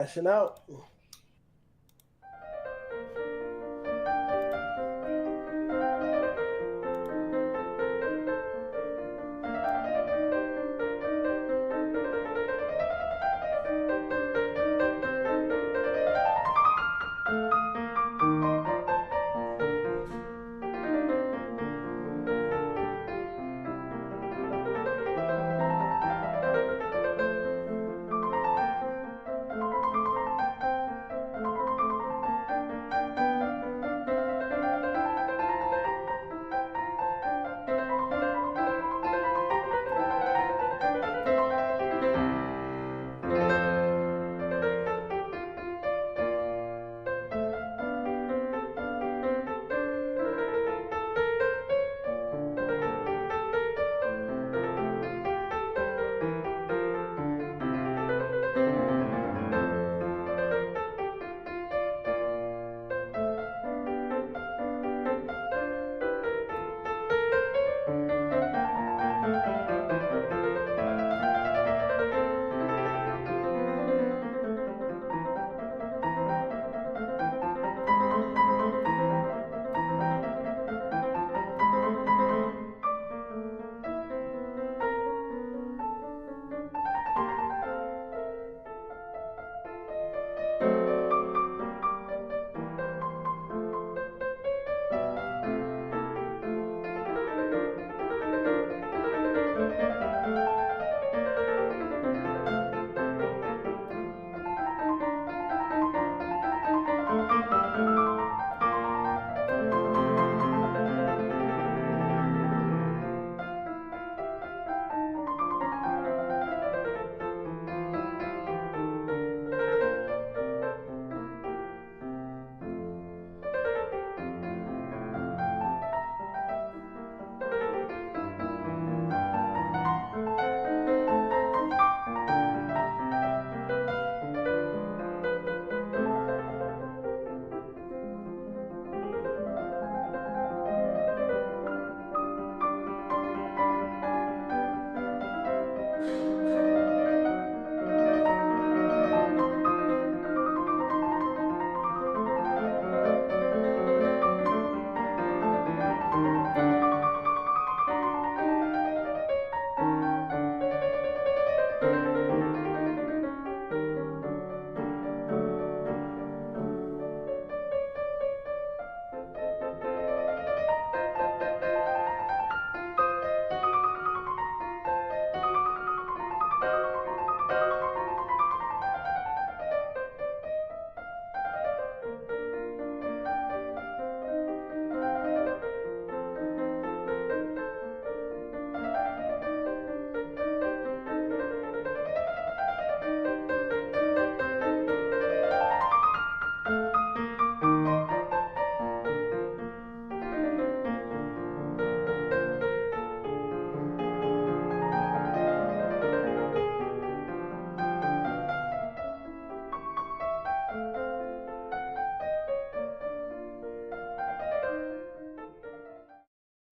Crashing out.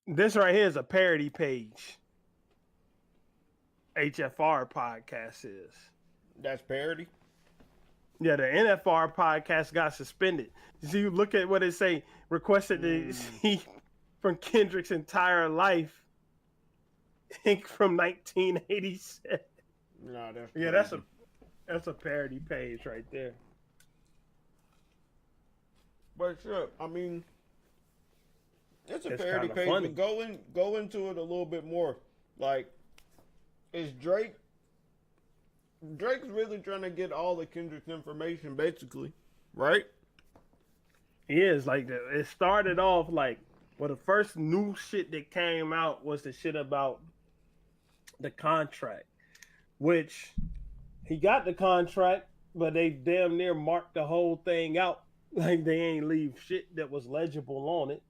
This right here is a parody page. HFR podcast is. That's parody? Yeah, the NFR podcast got suspended. So you look at what it say, requested to see from Kendrick's entire life from 1987. No, that's yeah, crazy. that's a parody page right there. But sure, I mean, it's a It's parody kinda page, funny. but go into it a little bit more. Like, is Drake's really trying to get all the Kendrick's information, basically, right? He is like it started off like the first new shit that came out was the shit about the contract, which he got the contract, but they damn near marked the whole thing out. Like they ain't leave shit that was legible on it.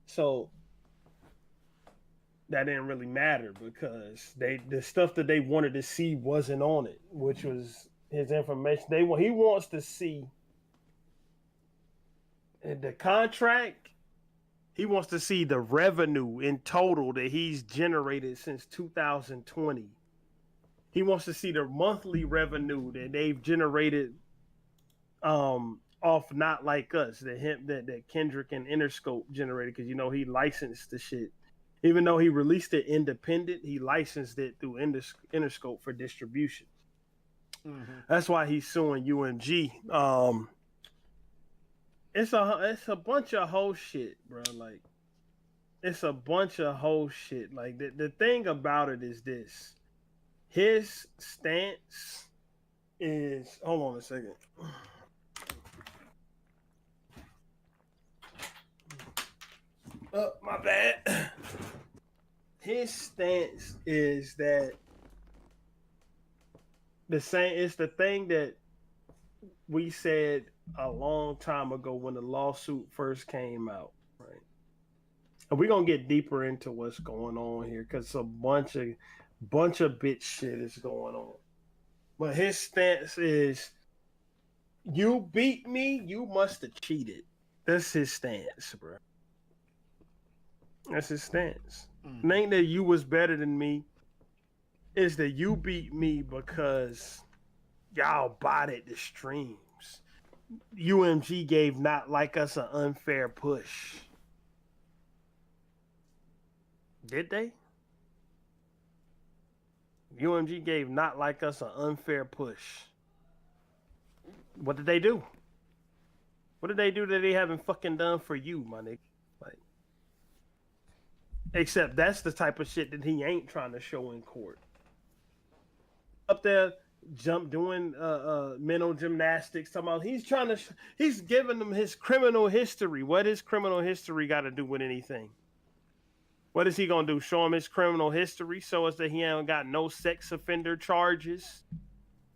So that didn't really matter because the stuff that they wanted to see wasn't on it, which was his information. He wants to see the contract. He wants to see the revenue in total that he's generated since 2020. He wants to see the monthly revenue that they've generated off Not Like Us that Kendrick and Interscope generated, because he licensed the shit. Even though he released it independent, he licensed it through Interscope for distribution. Mm-hmm. That's why he's suing UMG. It's a bunch of whole shit, bro. Like, it's a bunch of whole shit. Like, the thing about it is this: his stance is. Hold on a second. My bad. His stance is that it's the thing that we said a long time ago when the lawsuit first came out, right? And we're gonna get deeper into what's going on here, because a bunch of bitch shit is going on. But his stance is, you beat me, you must have cheated. That's his stance, bro. That's his stance. Mm-hmm. It ain't that you was better than me. It's that you beat me because y'all botted the streams. UMG gave Not Like Us an unfair push. Did they? UMG gave Not Like Us an unfair push. What did they do? What did they do that they haven't fucking done for you, my nigga? Like, except that's the type of shit that he ain't trying to show in court. Up there, doing mental gymnastics. Talking about he's giving them his criminal history. What his criminal history got to do with anything? What is he gonna do? Show him his criminal history so as that he ain't got no sex offender charges,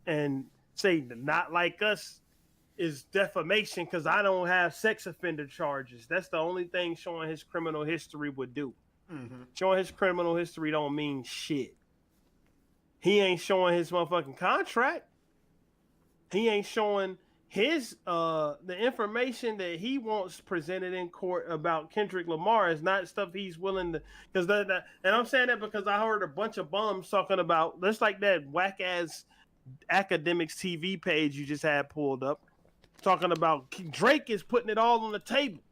and say Not Like Us is defamation because I don't have sex offender charges. That's the only thing showing his criminal history would do. Mm-hmm. Showing his criminal history don't mean shit. He ain't showing his motherfucking contract. He ain't showing his the information that he wants presented in court about Kendrick Lamar is not stuff he's willing to, because and I'm saying that because I heard a bunch of bums talking about, just like that whack ass academics TV page you just had pulled up, talking about Drake is putting it all on the table.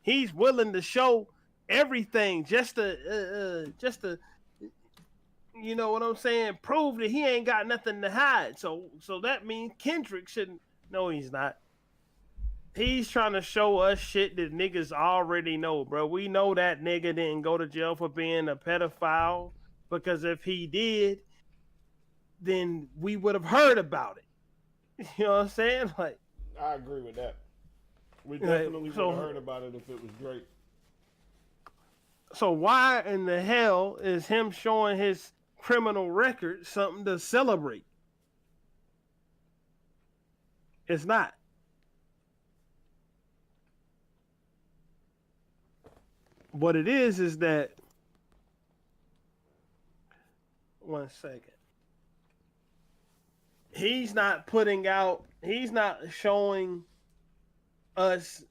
He's willing to show everything just to you know what I'm saying, prove that he ain't got nothing to hide. So that means Kendrick shouldn't. No, he's not. He's trying to show us shit that niggas already know, bro. We know that nigga didn't go to jail for being a pedophile, because if he did, then we would have heard about it. You know what I'm saying? Like, I agree with that. We definitely would have heard about it if it was Drake. So why in the hell is him showing his criminal record something to celebrate? It's not. What it is that, one second, he's not showing us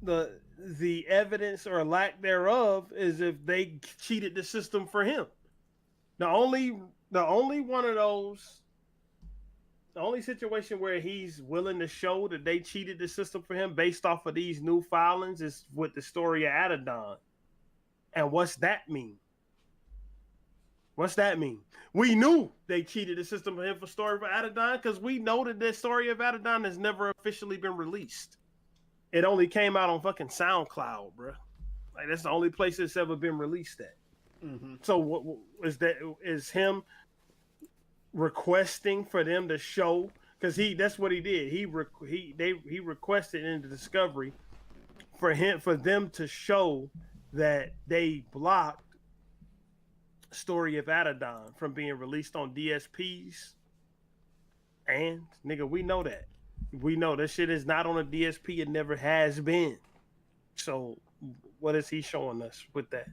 the evidence or lack thereof is if they cheated the system for him. The only one of those, the only situation where he's willing to show that they cheated the system for him based off of these new filings is with the story of Adidon. And what's that mean? What's that mean? We knew they cheated the system for him for story of Adidon because we know that the story of Adidon has never officially been released. It only came out on fucking SoundCloud, bro. Like, that's the only place it's ever been released at. Mm-hmm. So what is that? Is him requesting for them to show? Because that's what he did. He requested in the discovery for them to show that they blocked Story of Adidon from being released on DSPs. And nigga, we know that. We know that shit is not on a DSP. It never has been. So what is he showing us with that?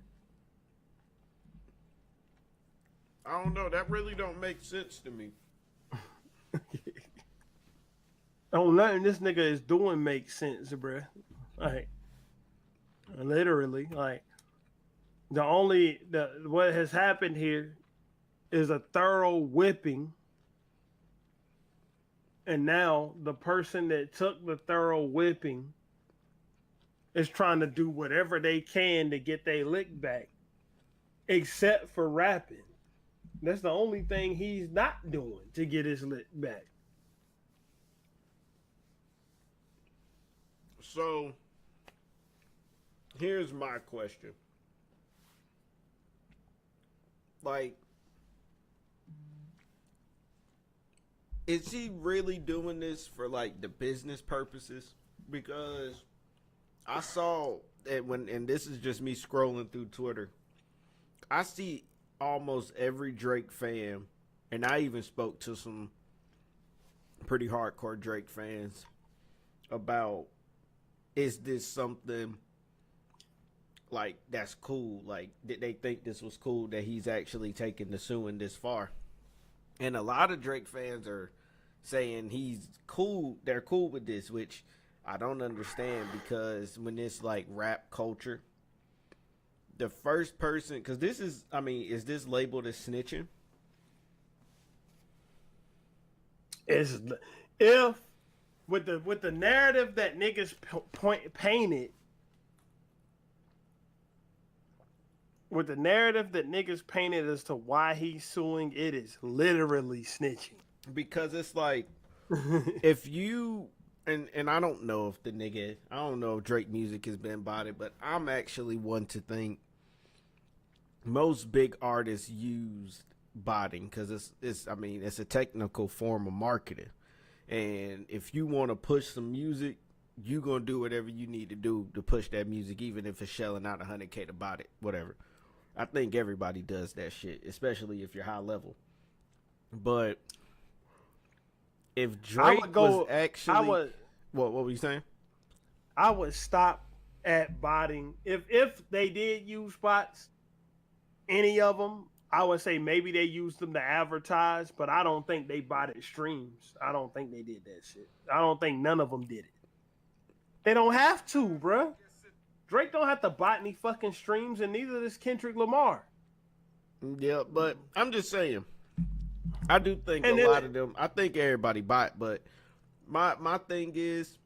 I don't know. That really don't make sense to me. Oh, nothing this nigga is doing makes sense, bruh. Like, literally, like, what has happened here is a thorough whipping And now the person that took the thorough whipping is trying to do whatever they can to get their lick back, except for rapping. That's the only thing he's not doing to get his lick back. So here's my question. Like, is he really doing this for like the business purposes? Because I saw that and this is just me scrolling through Twitter, I see almost every Drake fan, and I even spoke to some pretty hardcore Drake fans about, is this something like that's cool? Like, did they think this was cool that he's actually taking the suing this far? And a lot of Drake fans are saying he's cool. They're cool with this, which I don't understand, because when it's like rap culture, the first person, because this is, I mean, is this labeled as snitching? Is if with the narrative that niggas painted, with the narrative that niggas painted as to why he's suing, it is literally snitching. Because it's like, if you, and I don't know if I don't know if Drake music has been bought, but I'm actually one to think most big artists use botting, because it's I mean, it's a technical form of marketing. And if you want to push some music, you gonna do whatever you need to do to push that music, even if it's shelling out $100K to buy it, whatever. I think everybody does that shit, especially if you're high level. But if Drake was actually, what were you saying? I would stop at botting. If they did use bots, any of them, I would say maybe they used them to advertise, but I don't think they botted streams. I don't think they did that shit. I don't think none of them did it. They don't have to, bruh. Drake don't have to bot any fucking streams, and neither does Kendrick Lamar. Yeah, but I'm just saying, I do think a lot of them, I think everybody bot, but my thing is,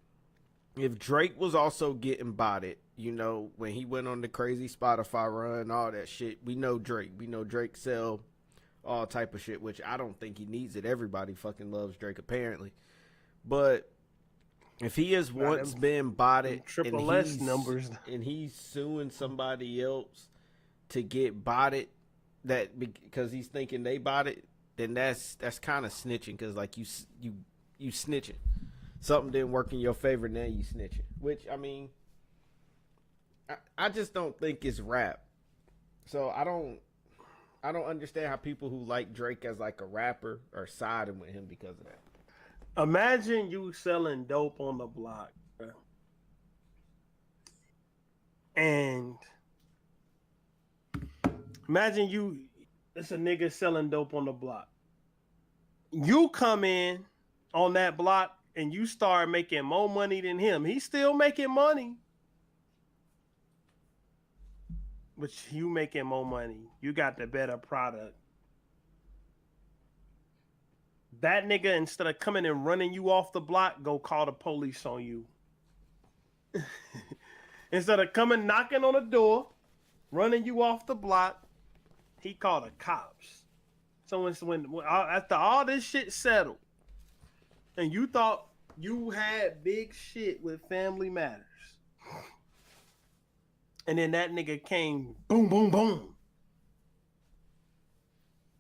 if Drake was also getting botted, you know, when he went on the crazy Spotify run, all that shit, we know Drake. We know Drake sell all type of shit, which I don't think he needs it. Everybody fucking loves Drake, apparently. But if he has once been botted and he's suing somebody else to get botted, that because he's thinking they botted, then that's kind of snitching, because like you snitching. Something didn't work in your favor, now you snitching. Which, I mean, I just don't think it's rap. So I don't understand how people who like Drake as like a rapper are siding with him because of that. Imagine you selling dope on the block, bro. And imagine it's a nigga selling dope on the block. You come in on that block and you start making more money than him. He's still making money, but you making more money. You got the better product. That nigga, instead of coming and running you off the block, go call the police on you. Instead of coming knocking on the door, running you off the block, he called the cops. So when after all this shit settled, and you thought you had big shit with Family Matters, and then that nigga came, boom, boom, boom.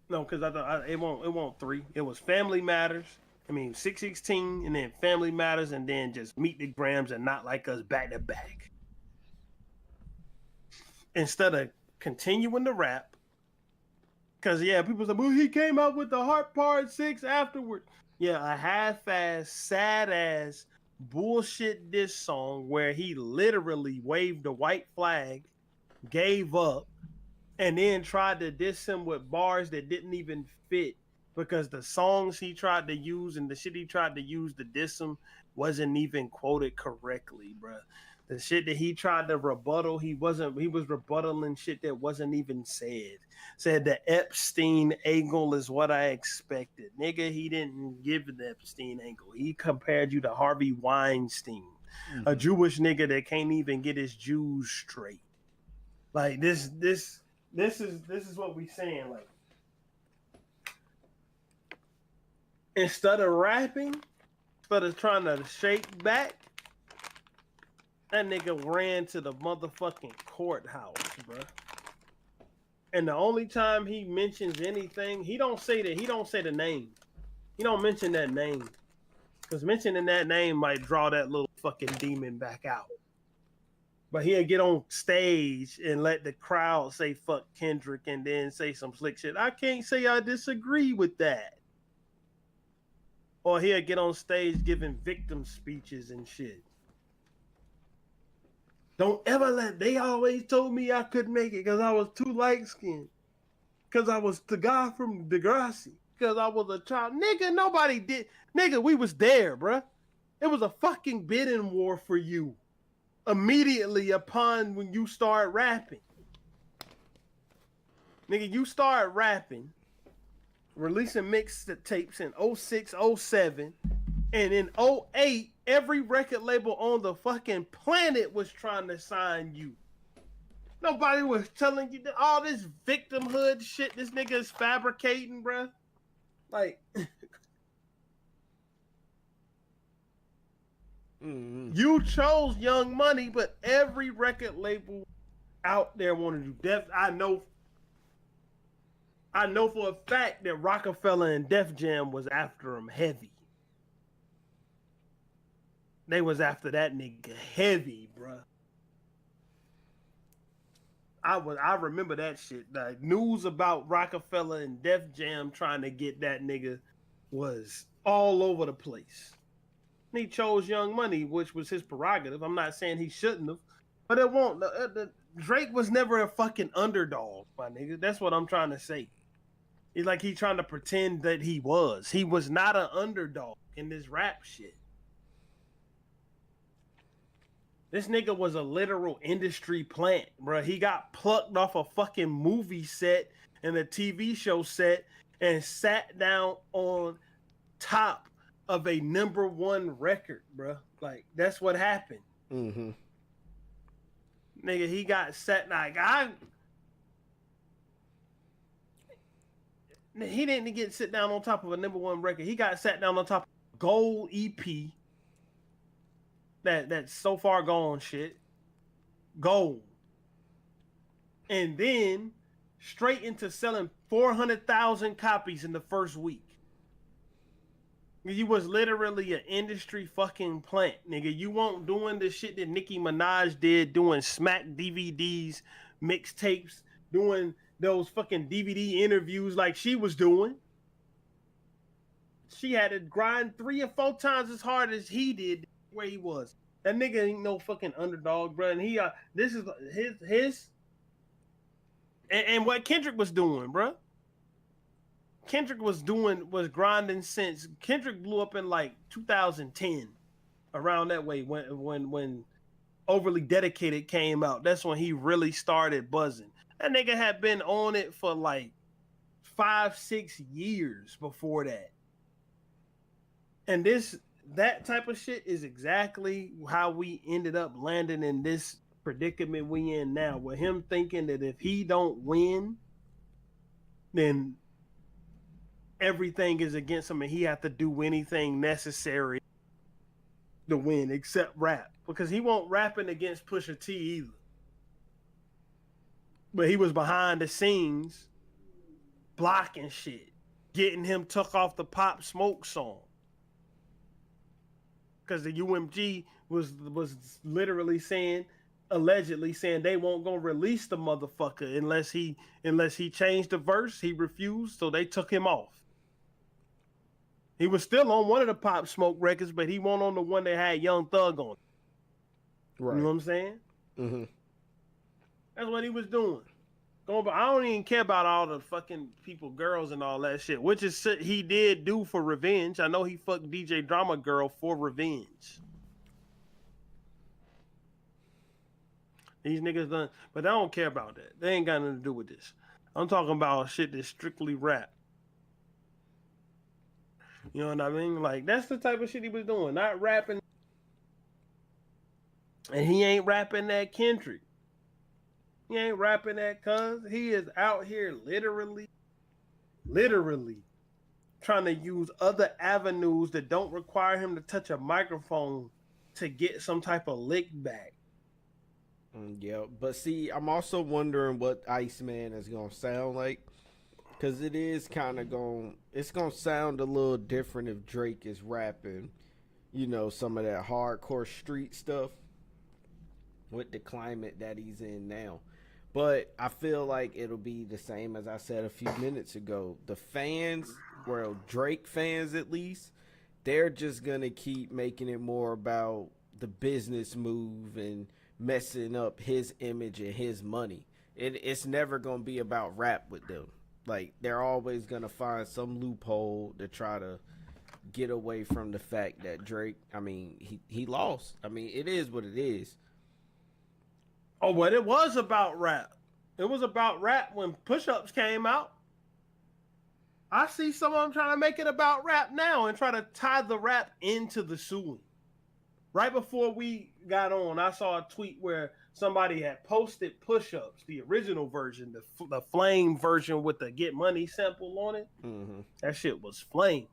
No, because I thought it won't 3. It was Family Matters. I mean 616, and then Family Matters, and then just Meet the Grams and Not Like Us back to back. Instead of continuing to rap, because yeah, people say, well, he came out with the Heart Part 6 afterward. Yeah, a half-ass, sad-ass bullshit diss song where he literally waved the white flag, gave up, and then tried to diss him with bars that didn't even fit, because the songs he tried to use and the shit he tried to use to diss him wasn't even quoted correctly, bro. The shit that he tried to rebuttal, he was rebuttaling shit that wasn't even said. Said the Epstein angle is what I expected. Nigga, he didn't give the Epstein angle. He compared you to Harvey Weinstein, a Jewish nigga that can't even get his Jews straight. Like this is what we saying. Like, instead of rapping, instead of trying to shake back, that nigga ran to the motherfucking courthouse, bro. And the only time he mentions anything, he don't say the name. He don't mention that name. Because mentioning that name might draw that little fucking demon back out. But he'll get on stage and let the crowd say fuck Kendrick and then say some slick shit. I can't say I disagree with that. Or he'll get on stage giving victim speeches and shit. Don't ever they always told me I couldn't make it because I was too light-skinned. Because I was the guy from Degrassi. Because I was a child. Nigga, nobody did. Nigga, we was there, bruh. It was a fucking bidding war for you. Immediately upon when you start rapping. Nigga, you start rapping. Releasing mixtapes in 06, 07. And in 08, every record label on the fucking planet was trying to sign you. Nobody was telling you that all this victimhood shit this nigga is fabricating, bruh. Like, you chose Young Money, but every record label out there wanted to do Def. I know for a fact that Rockefeller and Def Jam was after him heavy. They was after that nigga heavy, bruh. I remember that shit. The news about Rockefeller and Def Jam trying to get that nigga was all over the place. He chose Young Money, which was his prerogative. I'm not saying he shouldn't have, but it won't. Drake was never a fucking underdog, my nigga. That's what I'm trying to say. It's like he trying to pretend that he was. He was not an underdog in this rap shit. This nigga was a literal industry plant, bro. He got plucked off a fucking movie set and a TV show set and sat down on top of a #1 record, bro. Like, that's what happened. Nigga, he got sat like he didn't get sit down on top of a #1 record. He got sat down on top of a gold EP. That's so far gone shit. Gold. And then straight into selling 400,000 copies in the first week. You was literally an industry fucking plant, nigga. You weren't doing the shit that Nicki Minaj did, doing smack DVDs, mixtapes, doing those fucking DVD interviews like she was doing. She had to grind 3 or 4 times as hard as he did where he was. That nigga ain't no fucking underdog, bro. And he, this is his, and what Kendrick was doing, bro. Kendrick was grinding since Kendrick blew up in like 2010, around that way when Overly Dedicated came out. That's when he really started buzzing. That nigga had been on it for like 5-6 years before that. And that type of shit is exactly how we ended up landing in this predicament we in now, with him thinking that if he don't win, then everything is against him and he have to do anything necessary to win except rap, because he won't rapping against Pusha T either. But he was behind the scenes blocking shit, getting him took off the Pop Smoke song. Because the UMG was literally saying, allegedly saying they won't gonna release the motherfucker unless he changed the verse. He refused, so they took him off. He was still on one of the Pop Smoke records, but he won't on the one that had Young Thug on it. Right. You know what I'm saying? Mm-hmm. That's what he was doing. But I don't even care about all the fucking people, girls, and all that shit, which is he did do for revenge. I know he fucked DJ Drama Girl for revenge. These niggas done, but I don't care about that. They ain't got nothing to do with this. I'm talking about shit that's strictly rap. You know what I mean? Like that's the type of shit he was doing, not rapping. And he ain't rapping that Kendrick. He ain't rapping that cuz. He is out here literally trying to use other avenues that don't require him to touch a microphone to get some type of lick back. Yeah, but see, I'm also wondering what Iceman is gonna sound like, because it is kind of it's gonna sound a little different if Drake is rapping, you know, some of that hardcore street stuff with the climate that he's in now. But I feel like it'll be the same as I said a few minutes ago. The fans, well, Drake fans at least, they're just gonna keep making it more about the business move and messing up his image and his money. It's never gonna be about rap with them. Like they're always gonna find some loophole to try to get away from the fact that Drake, I mean, he lost. I mean, it is what it is. Oh, but it was about rap. It was about rap when Push Ups came out. I see some of them trying to make it about rap now and try to tie the rap into the suing. Right before we got on, I saw a tweet where somebody had posted Push Ups, the original version, the Flame version with the Get Money sample on it. Mm-hmm. That shit was flames.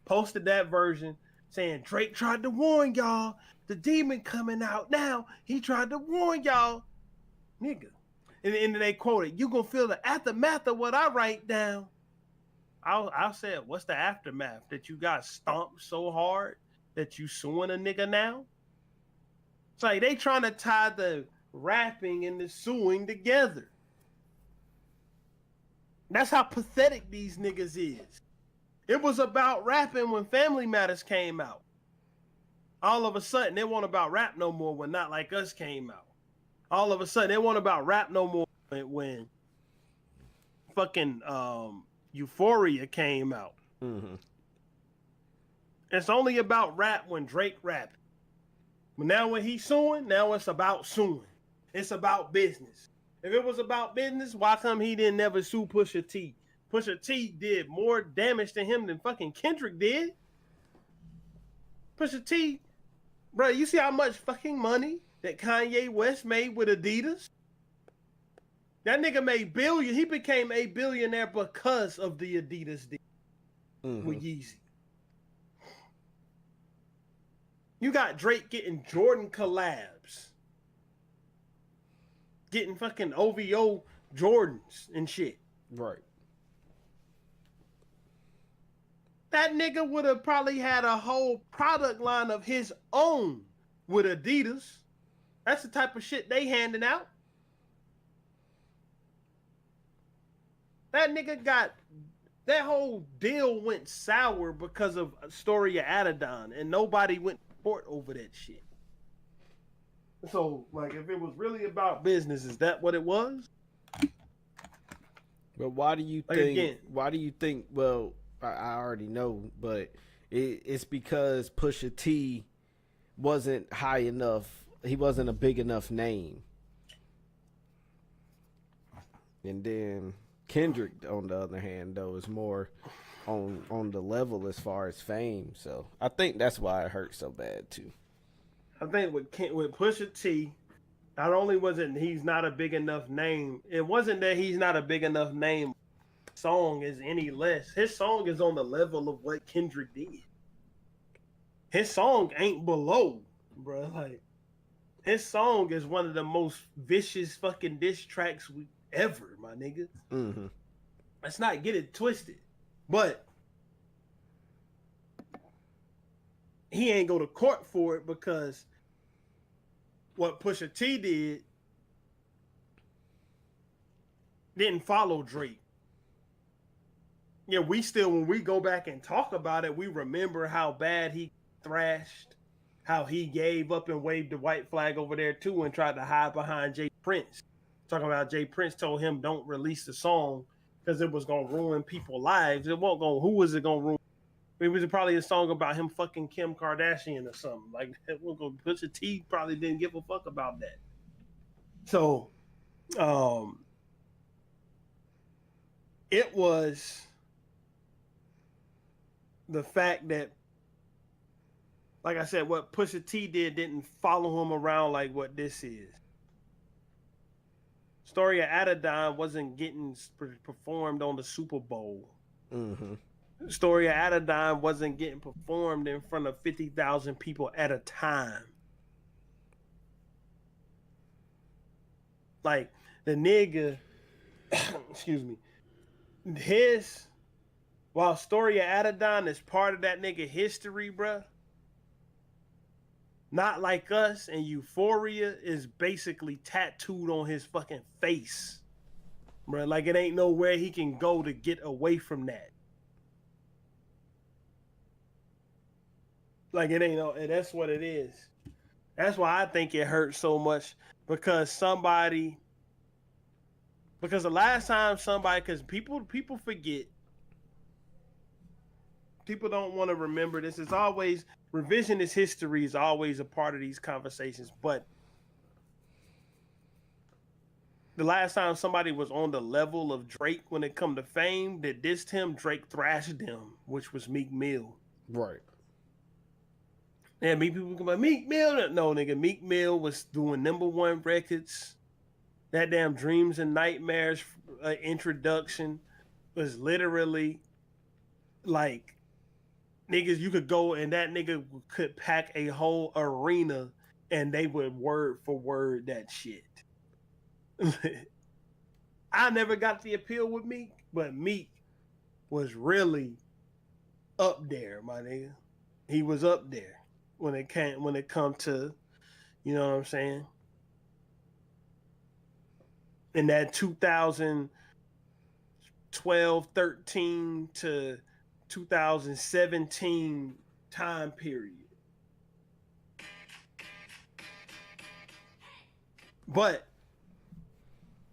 Posted that version saying Drake tried to warn y'all. The demon coming out now. He tried to warn y'all. Nigga. And then they quoted, you gonna feel the aftermath of what I write down. I said, what's the aftermath? That you got stomped so hard that you suing a nigga now? It's like they trying to tie the rapping and the suing together. That's how pathetic these niggas is. It was about rapping when Family Matters came out. All of a sudden, they weren't about rap no more when Not Like Us came out. All of a sudden, they weren't about rap no more when fucking Euphoria came out. Mm-hmm. It's only about rap when Drake rapped. But now when he's suing, now it's about suing. It's about business. If it was about business, why come he didn't never sue Pusha T? Pusha T did more damage to him than fucking Kendrick did. Pusha T, bro, you see how much fucking money that Kanye West made with Adidas? That nigga made billion. He became a billionaire because of the Adidas deal with Yeezy. You got Drake getting Jordan collabs. Getting fucking OVO Jordans and shit. Right. That nigga would have probably had a whole product line of his own with Adidas. That's the type of shit they handing out. That nigga got, that whole deal went sour because of a story of Adidon, and nobody went to court over that shit. So, like, if it was really about business, is that what it was? But why do you like, think? Again, why do you think? Well, I already know, but it's because Pusha T wasn't high enough. He wasn't a big enough name. And then Kendrick, on the other hand, though, is more on the level as far as fame. So I think that's why it hurt so bad too. I think with Pusha T, not only was it he's not a big enough name, it wasn't that he's not a big enough name. Song is any less. His song is on the level of what Kendrick did. His song ain't below, bro. Like, his song is one of the most vicious fucking diss tracks we ever, my nigga. Mm-hmm. Let's not get it twisted. But he ain't go to court for it because what Pusha T didn't follow Drake. Yeah, we still, when we go back and talk about it, we remember how bad he thrashed, how he gave up and waved the white flag over there too and tried to hide behind Jay Prince. Talking about Jay Prince told him don't release the song because it was going to ruin people's lives. It won't go, who was it going to ruin? It was probably a song about him fucking Kim Kardashian or something. Like, Pusha T probably didn't give a fuck about that. So, it was the fact that, like I said, what Pusha T didn't follow him around like what this is. Story of Adidon wasn't getting performed on the Super Bowl. Mm-hmm. Story of Adidon wasn't getting performed in front of 50,000 people at a time. Like, the nigga, excuse me, while Story of Adidon is part of that nigga history, bruh, Not Like Us and Euphoria is basically tattooed on his fucking face, bruh. Like, it ain't nowhere he can go to get away from that. Like, it ain't no, and that's what it is. That's why I think it hurts so much, because the last time somebody, because people forget, people don't want to remember this. It's always, revisionist history is always a part of these conversations, but the last time somebody was on the level of Drake when it come to fame that dissed him, Drake thrashed him, which was Meek Mill. Right. And people come like, Meek Mill. No, nigga, Meek Mill was doing #1 records. That damn Dreams and Nightmares introduction was literally like, niggas, you could go and that nigga could pack a whole arena and they would word for word that shit. I never got the appeal with Meek, but Meek was really up there, my nigga. He was up there when it come to, you know what I'm saying? In that 2012, 13 to 2017 time period. But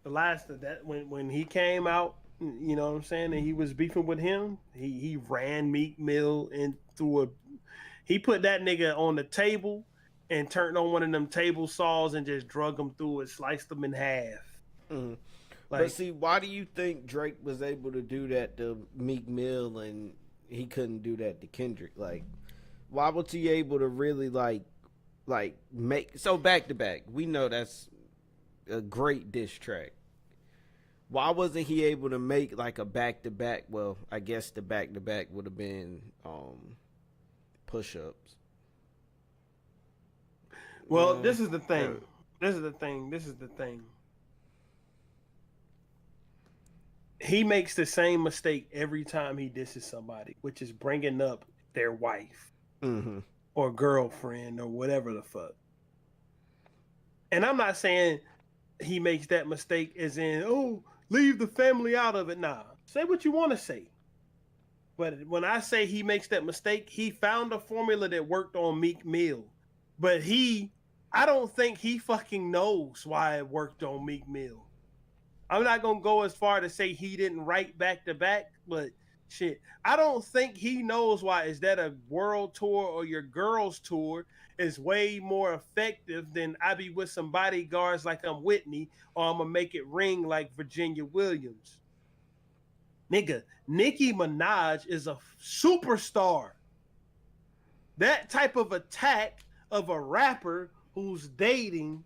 the last of that, when he came out, you know what I'm saying, and he was beefing with him, he ran Meek Mill he put that nigga on the table and turned on one of them table saws and just drug him through it, sliced him in half. Mm-hmm. But see, why do you think Drake was able to do that to Meek Mill and he couldn't do that to Kendrick? Like, why was he able to really like make so back to back? We know that's a great diss track. Why wasn't he able to make like a back to back? Well, I guess the back to back would have been push ups. Well, this is the thing. This is the thing. He makes the same mistake every time he disses somebody, which is bringing up their wife or girlfriend or whatever the fuck. And I'm not saying he makes that mistake as in, oh, leave the family out of it. Nah, say what you want to say. But when I say he makes that mistake, he found a formula that worked on Meek Mill. But I don't think he fucking knows why it worked on Meek Mill. I'm not going to go as far to say he didn't write back to back, but shit, I don't think he knows why. Is that a world tour or your girls tour is way more effective than I be with some bodyguards like I'm Whitney, or I'm going to make it ring like Virginia Williams. Nigga, Nicki Minaj is a superstar. That type of attack of a rapper who's dating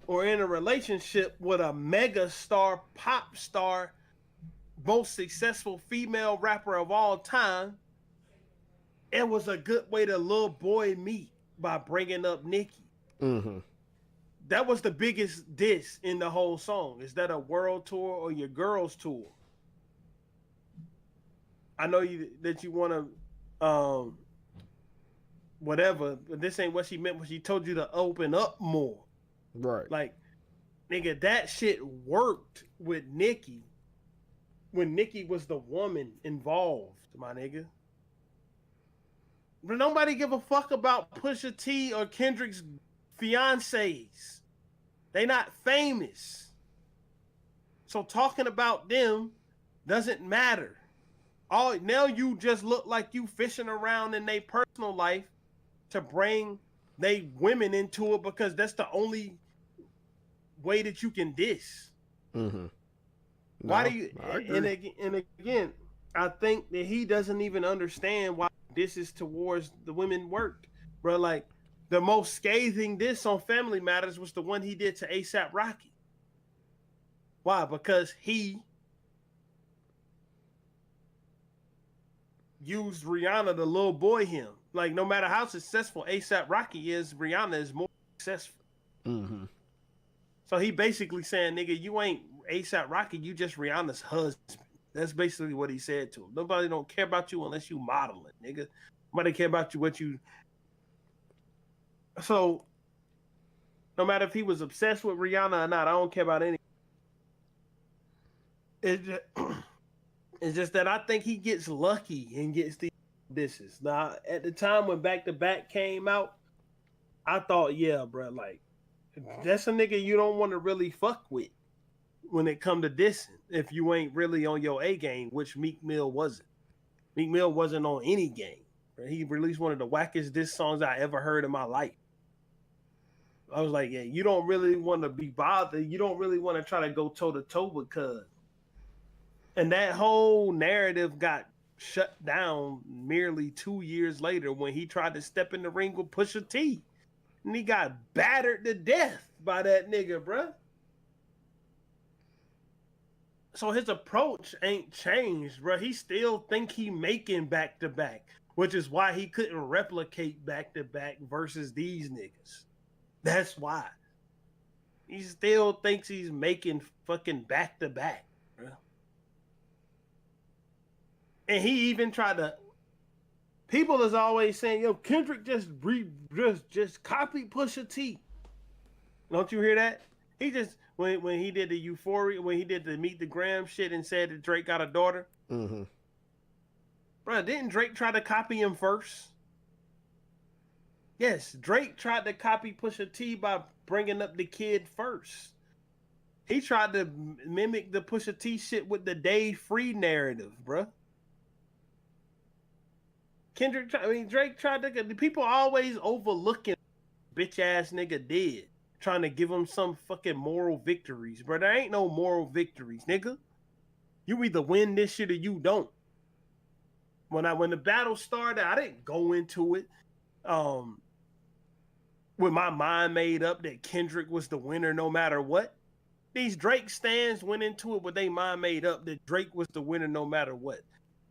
or in a relationship with a mega star, pop star, most successful female rapper of all time, it was a good way to little boy Meek by bringing up Nicki. Mm-hmm. That was the biggest diss in the whole song. Is that a world tour or your girls tour? I know that you want to whatever, but this ain't what she meant when she told you to open up more. Right. Like, nigga, that shit worked with Nicki when Nicki was the woman involved, my nigga. But nobody give a fuck about Pusha T or Kendrick's fiancés. They not famous. So talking about them doesn't matter. Now you just look like you fishing around in their personal life to bring they women into it because that's the only way that you can diss. Mm-hmm. Why do you? And again, I think that he doesn't even understand why this is towards the women work, bro. Like the most scathing diss on Family Matters was the one he did to ASAP Rocky. Why? Because he used Rihanna to little boy him. Like no matter how successful ASAP Rocky is, Rihanna is more successful. Mm-hmm. So he basically saying, nigga, you ain't ASAP Rocky, you just Rihanna's husband. That's basically what he said to him. Nobody don't care about you unless you modeling, nigga. Nobody care about you what you. So no matter if he was obsessed with Rihanna or not, I don't care about any. It's just, it's just that I think he gets lucky and gets these disses. Now at the time when Back to Back came out, I thought, yeah, bro, like that's a nigga you don't want to really fuck with when it come to dissing if you ain't really on your A game, which Meek Mill wasn't. Meek Mill wasn't on any game. He released one of the wackest diss songs I ever heard in my life. I was like, yeah, you don't really want to be bothered. You don't really want to try to go toe to toe with Cuz. And that whole narrative got shut down merely 2 years later when he tried to step in the ring with Pusha T. And he got battered to death by that nigga, bruh. So his approach ain't changed, bro. He still think he making back to back, which is why he couldn't replicate back to back versus these niggas. That's why. He still thinks he's making fucking back to back, bro. And he even tried to. People is always saying, "Yo, Kendrick just copy Pusha T." Don't you hear that? He just when he did the Euphoria, when he did the Meet the Graham shit and said that Drake got a daughter. Mm-hmm. Bro, didn't Drake try to copy him first? Yes, Drake tried to copy Pusha T by bringing up the kid first. He tried to mimic the Pusha T shit with the Dave Free narrative, bro. Drake tried to. People always overlooking bitch ass nigga did, trying to give him some fucking moral victories, bro. There ain't no moral victories, nigga. You either win this shit or you don't. When the battle started, I didn't go into it with my mind made up that Kendrick was the winner no matter what. These Drake stands went into it with their mind made up that Drake was the winner no matter what.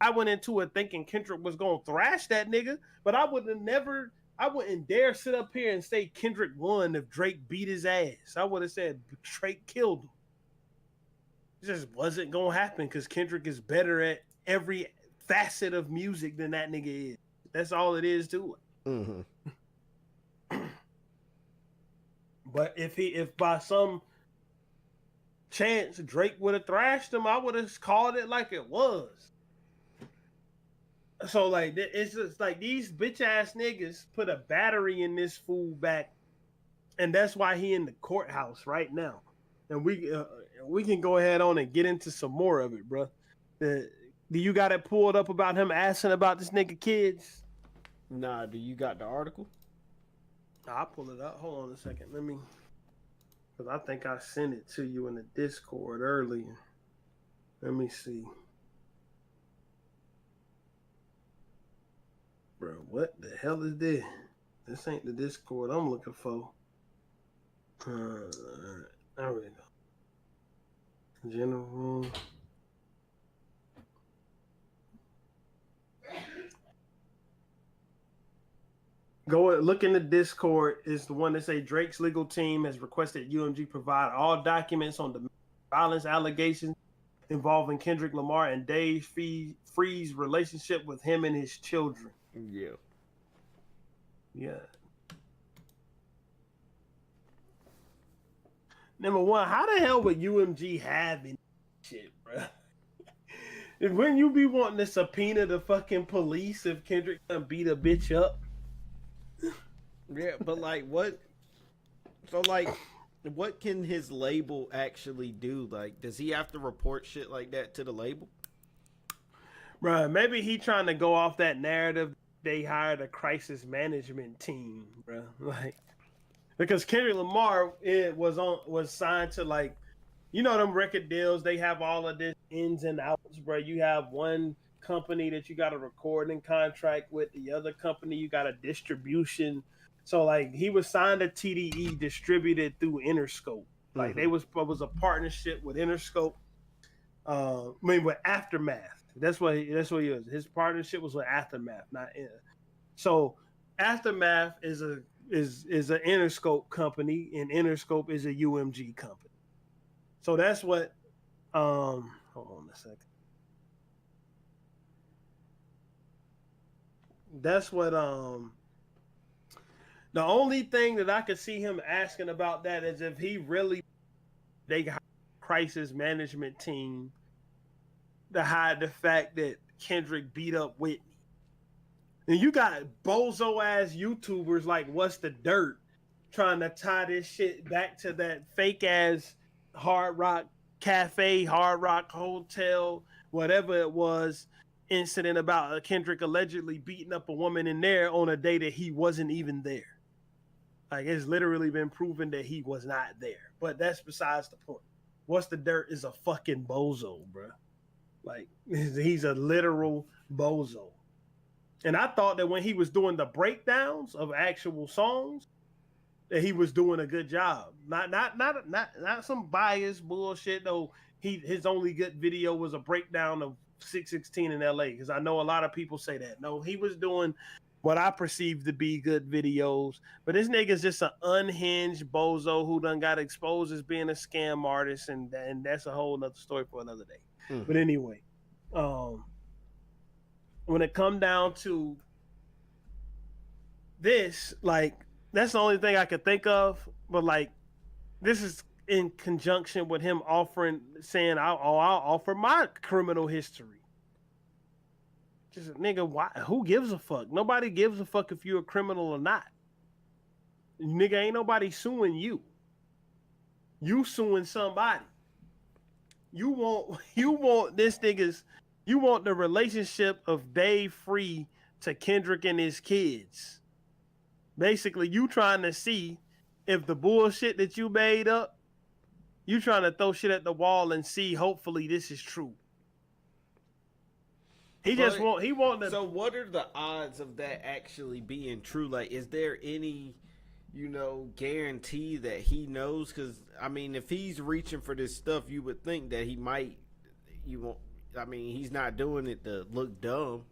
I went into it thinking Kendrick was gonna thrash that nigga, but I wouldn't dare sit up here and say Kendrick won if Drake beat his ass. I would have said Drake killed him. It just wasn't gonna happen because Kendrick is better at every facet of music than that nigga is. That's all it is to it. Mm-hmm. But if by some chance Drake would have thrashed him, I would have called it like it was. So like it's just like these bitch ass niggas put a battery in this fool back, and that's why he in the courthouse right now. And we can go ahead on and get into some more of it, bro. Do you got it pulled up about him asking about this nigga kids? Nah, do you got the article? I'll pull it up. Hold on a second. Let me, because I think I sent it to you in the Discord earlier. Let me see. Bro, what the hell is this? This ain't the Discord I'm looking for. There we go. General. Go look in the Discord. Is the one that say Drake's legal team has requested UMG provide all documents on the violence allegations involving Kendrick Lamar and Dave Free's relationship with him and his children. Yeah. Yeah. Number one, how the hell would UMG have any shit, bro? When you be wanting to subpoena the fucking police if Kendrick done beat a bitch up? Yeah, but like what? So like, what can his label actually do? Like, does he have to report shit like that to the label? Bro, maybe he trying to go off that narrative. They hired a crisis management team, bro. Like, because Kendrick Lamar was signed to like, them record deals. They have all of this ins and outs, bro. You have one company that you got a recording contract with, the other company you got a distribution. So like he was signed to TDE, distributed through Interscope. Like they was a partnership with Interscope. With Aftermath. That's what he was. His partnership was with Aftermath, not so. Aftermath is an Interscope company, and Interscope is a UMG company. So that's what. Hold on a second. That's what. The only thing that I could see him asking about that is if he really they got a crisis management team to hide the fact that Kendrick beat up Whitney. And you got bozo ass YouTubers like What's the Dirt trying to tie this shit back to that fake ass Hard Rock Cafe, Hard Rock Hotel, whatever it was, incident about Kendrick allegedly beating up a woman in there on a day that he wasn't even there. Like it's literally been proven that he was not there. But that's besides the point. What's the Dirt is a fucking bozo, bro. Like he's a literal bozo. And I thought that when he was doing the breakdowns of actual songs, that he was doing a good job. Not some biased bullshit though. His only good video was a breakdown of 616 in LA, because I know a lot of people say that. No, he was doing what I perceive to be good videos. But this nigga's just an unhinged bozo who done got exposed as being a scam artist, and that's a whole nother story for another day. But anyway, when it come down to this, like that's the only thing I could think of. But like, this is in conjunction with him saying, I'll offer my criminal history. Just nigga, why? Who gives a fuck? Nobody gives a fuck if you're a criminal or not. Nigga, ain't nobody suing you. You suing somebody. You want this nigga's. You want the relationship of Dave Free to Kendrick and his kids. Basically, you trying to see if the bullshit that you made up, you trying to throw shit at the wall and see, hopefully this is true. So what are the odds of that actually being true? Like, is there any, guarantee that he knows? Because, I mean, if he's reaching for this stuff, you would think that he might, he's not doing it to look dumb.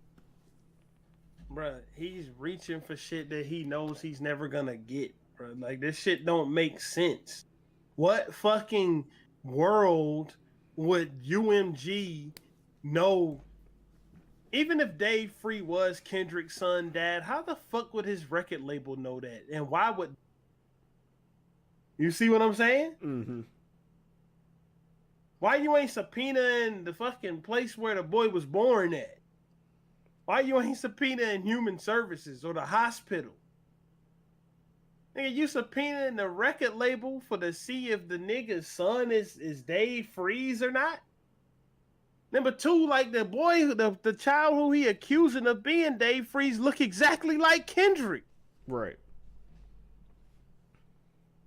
Bruh, he's reaching for shit that he knows he's never gonna get, bruh. Like, this shit don't make sense. What fucking world would UMG know? Even if Dave Free was Kendrick's son, dad, how the fuck would his record label know that? And why would... You see what I'm saying? Mm-hmm. Why you ain't subpoenaing the fucking place where the boy was born at? Why you ain't subpoenaing Human Services or the hospital? Nigga, you subpoenaing the record label for to see if the nigga's son is Dave Freeze or not? Number two, like the boy, the child who he accusing of being Dave Freeze look exactly like Kendrick. Right.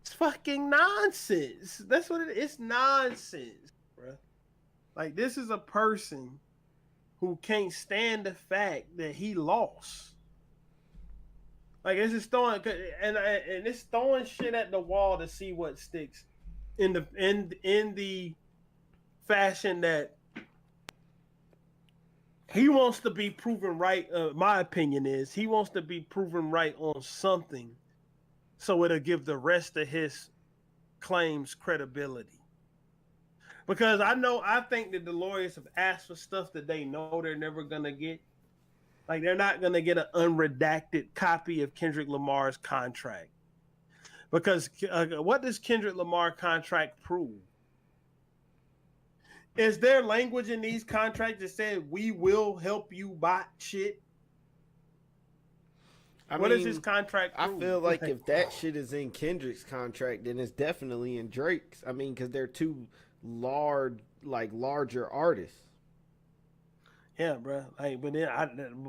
It's fucking nonsense. That's what it is. It's nonsense, bro. Like, this is a person who can't stand the fact that he lost. Like, it's just throwing, and it's throwing shit at the wall to see what sticks in the fashion that he wants to be proven right. My opinion is he wants to be proven right on something, so it'll give the rest of his claims credibility. Because I think that the lawyers have asked for stuff that they know they're never gonna get. Like, they're not gonna get an unredacted copy of Kendrick Lamar's contract. Because what does Kendrick Lamar contract prove? Is there language in these contracts that said we will help you buy shit? What does his contract prove? I feel like if that shit is in Kendrick's contract, then it's definitely in Drake's. I mean, because they're two larger artists. Yeah, bro. Like, but then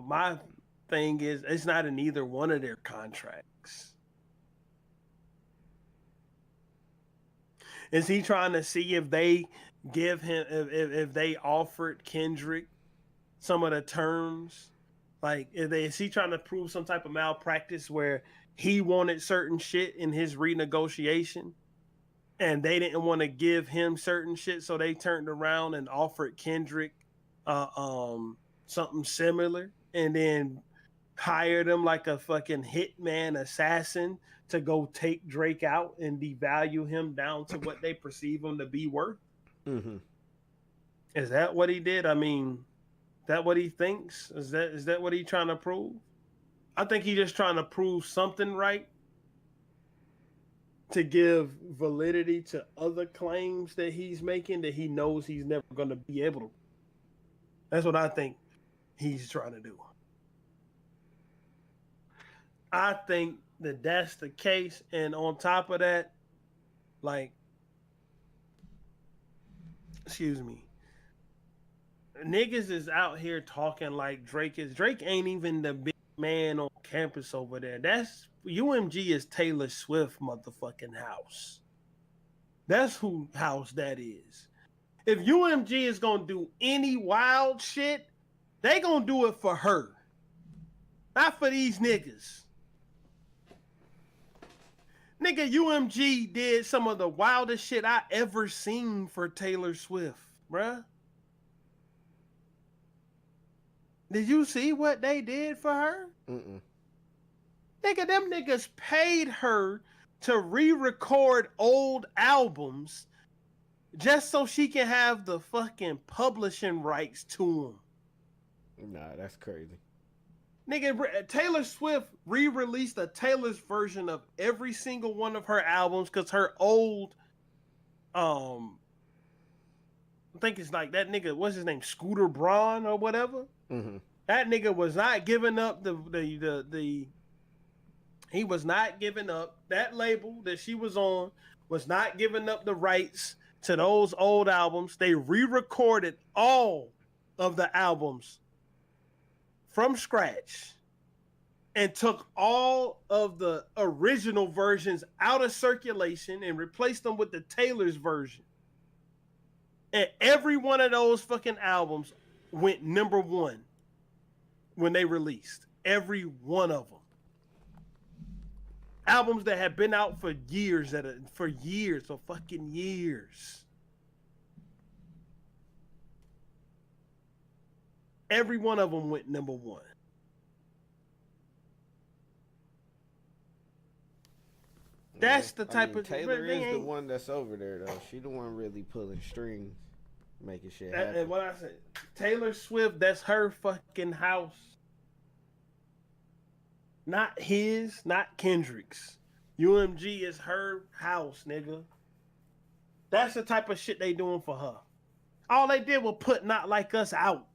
my thing is, it's not in either one of their contracts. Is he trying to see if they give him if they offered Kendrick some of the terms? Like, is he trying to prove some type of malpractice where he wanted certain shit in his renegotiation and they didn't want to give him certain shit, so they turned around and offered Kendrick something similar, and then hired him like a fucking hitman assassin to go take Drake out and devalue him down to what they perceive him to be worth? Mm-hmm. Is that what he did? I mean, that what he thinks? Is that what he's trying to prove? I think he's just trying to prove something right to give validity to other claims that he's making that he knows he's never going to be able to. That's what I think he's trying to do. I think that that's the case. And on top of that, like, excuse me, niggas is out here talking like Drake is. Drake ain't even the big man on campus over there. That's UMG is Taylor Swift motherfucking house. That's who house that is. If UMG is gonna do any wild shit, they gonna do it for her, not for these niggas. Nigga, UMG did some of the wildest shit I ever seen for Taylor Swift, bruh. Did you see what they did for her? Mm-mm. Nigga, them niggas paid her to re-record old albums just so she can have the fucking publishing rights to them. Nah, that's crazy. Nigga, Taylor Swift re-released a Taylor's version of every single one of her albums because her old, I think it's like that nigga, what's his name, Scooter Braun or whatever? Mm-hmm. That nigga was not giving up he was not giving up, that label that she was on was not giving up the rights to those old albums. They re-recorded all of the albums from scratch and took all of the original versions out of circulation and replaced them with the Taylor's version. And every one of those fucking albums went number one when they released. Every one of them. Albums that had been out for years, for fucking years. Every one of them went number one. That's the type of Taylor is the one that's over there though. She the one really pulling strings, making shit happen. And what I said, Taylor Swift, that's her fucking house. Not his, not Kendrick's. UMG is her house, nigga. That's the type of shit they doing for her. All they did was put Not Like Us out.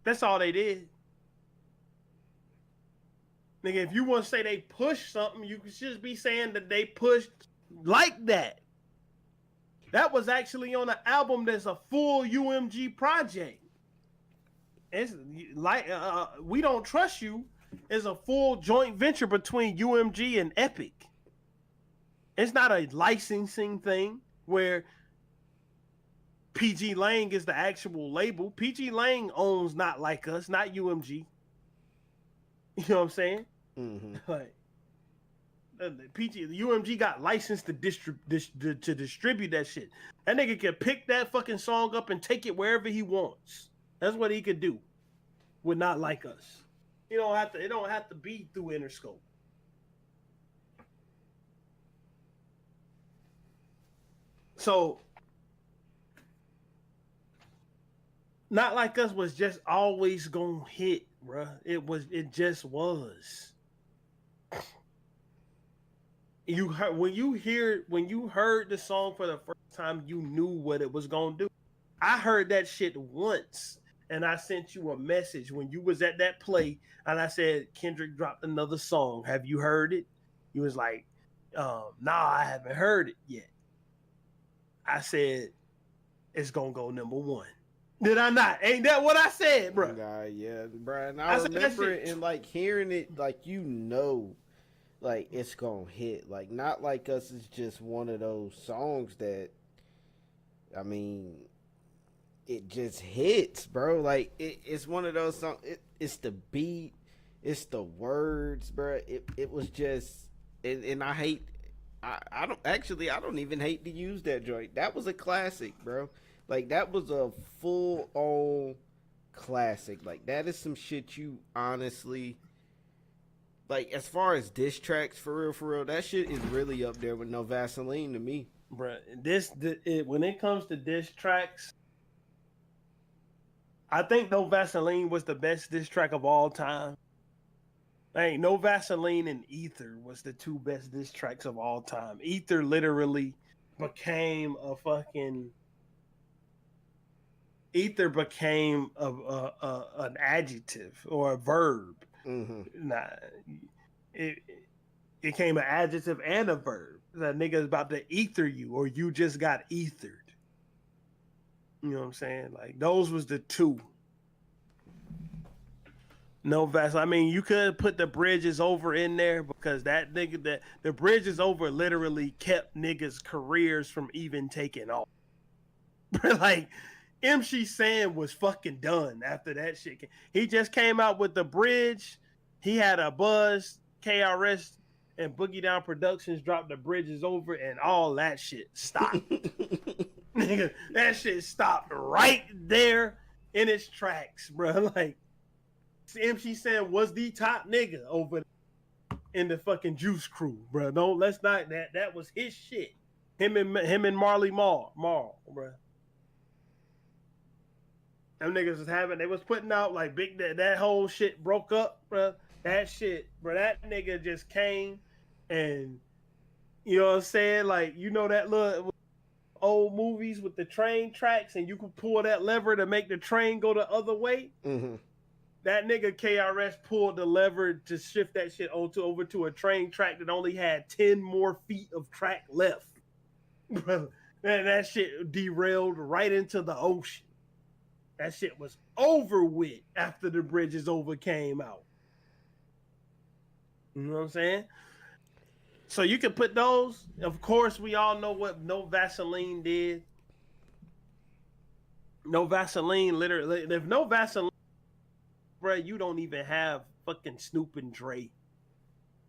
That's all they did. Nigga, if you want to say they pushed something, you could just be saying that they pushed like that. That was actually on an album that's a full UMG project. It's like We Don't Trust You is a full joint venture between UMG and Epic. It's not a licensing thing where PG Lang is the actual label. PG Lang owns Not Like Us, not UMG. You know what I'm saying? Mm-hmm. Like, UMG got licensed to distribute that shit. That nigga can pick that fucking song up and take it wherever he wants. That's what he could do with Not Like Us. It don't have to be through Interscope. So Not Like Us was just always gonna hit, bruh. It just was. When you heard the song for the first time, you knew what it was gonna do. I heard that shit once, and I sent you a message when you was at that play, and I said, Kendrick dropped another song. Have you heard it? You was like, nah, I haven't heard it yet. I said, it's gonna go number one. Did I not? Ain't that what I said, bro? Nah, yeah, bro. And I remember it and like hearing it, like like it's gonna hit. Like Not Like Us is just one of those songs that, I mean, it just hits, bro. Like it's one of those songs. It's the beat, it's the words, bro. It was just, and I hate. I don't even hate to use that joint. That was a classic, bro. Like that was a full on classic. Like that is some shit you honestly, like, as far as diss tracks, for real, that shit is really up there with No Vaseline to me. Bruh, when it comes to diss tracks, I think No Vaseline was the best diss track of all time. Hey, No Vaseline and Ether was the two best diss tracks of all time. Ether literally became a fucking. Ether became an adjective or a verb. Mm-hmm. Nah, it became an adjective and a verb. That nigga's about to ether you, or you just got ethered. You know what I'm saying? Like those was the two. No Vaseline. I mean, you could put the bridges over in there because that nigga, that the bridges over literally kept niggas' careers from even taking off. Like MC Sam was fucking done after that shit. He just came out with the bridge. He had a buzz. KRS and Boogie Down Productions dropped the bridges over, and all that shit stopped. Nigga, that shit stopped right there in its tracks, bro. Like MC Sam was the top nigga over in the fucking Juice Crew, bro. Let's not that was his shit. Him and Marley Marl, bro. Them niggas they was putting out like that whole shit broke up, bro. That shit, bro. That nigga just came and, you know what I'm saying? Like, you know that little old movies with the train tracks and you could pull that lever to make the train go the other way? Mm-hmm. That nigga KRS pulled the lever to shift that shit over to a train track that only had 10 more feet of track left. Bro, that shit derailed right into the ocean. That shit was over with after the Bridges Over came out. You know what I'm saying? So you can put those. Of course, we all know what No Vaseline did. No Vaseline, literally. If No Vaseline, bro, you don't even have fucking Snoop and Dre.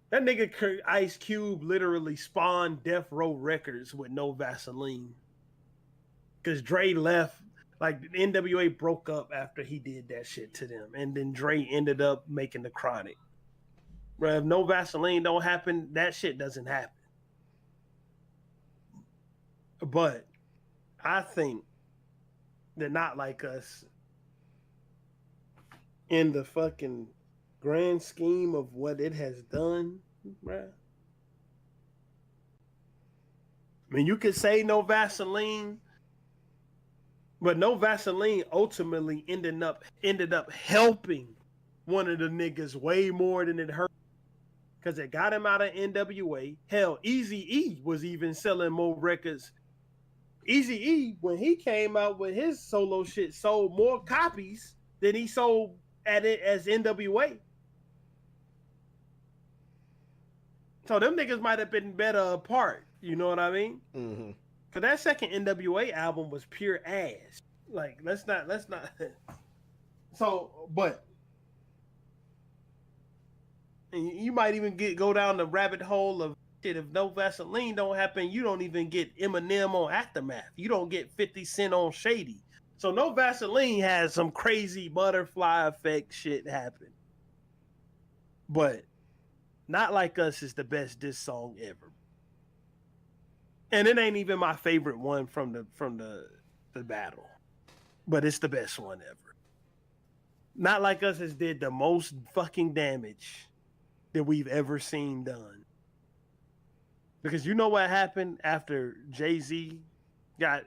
That nigga Ice Cube literally spawned Death Row Records with No Vaseline. Because Dre left. Like, the NWA broke up after he did that shit to them. And then Dre ended up making the Chronic. Bro, if No Vaseline don't happen, that shit doesn't happen. But I think that Not Like Us, in the fucking grand scheme of what it has done, bro. I mean, you could say No Vaseline, but No Vaseline ultimately ended up helping one of the niggas way more than it hurt, because it got him out of NWA. Hell, Eazy-E was even selling more records. Eazy-E, when he came out with his solo shit, sold more copies than he sold at it as NWA. So them niggas might have been better apart. You know what I mean? Mm-hmm. Cause that second NWA album was pure ass. Like, let's not. So, but you might even go down the rabbit hole of shit. If No Vaseline don't happen, you don't even get Eminem on Aftermath. You don't get 50 Cent on Shady. So No Vaseline has some crazy butterfly effect shit happen. But Not Like Us is the best diss song ever. And it ain't even my favorite one from the battle. But it's the best one ever. Not Like Us has did the most fucking damage that we've ever seen done. Because you know what happened after Jay-Z got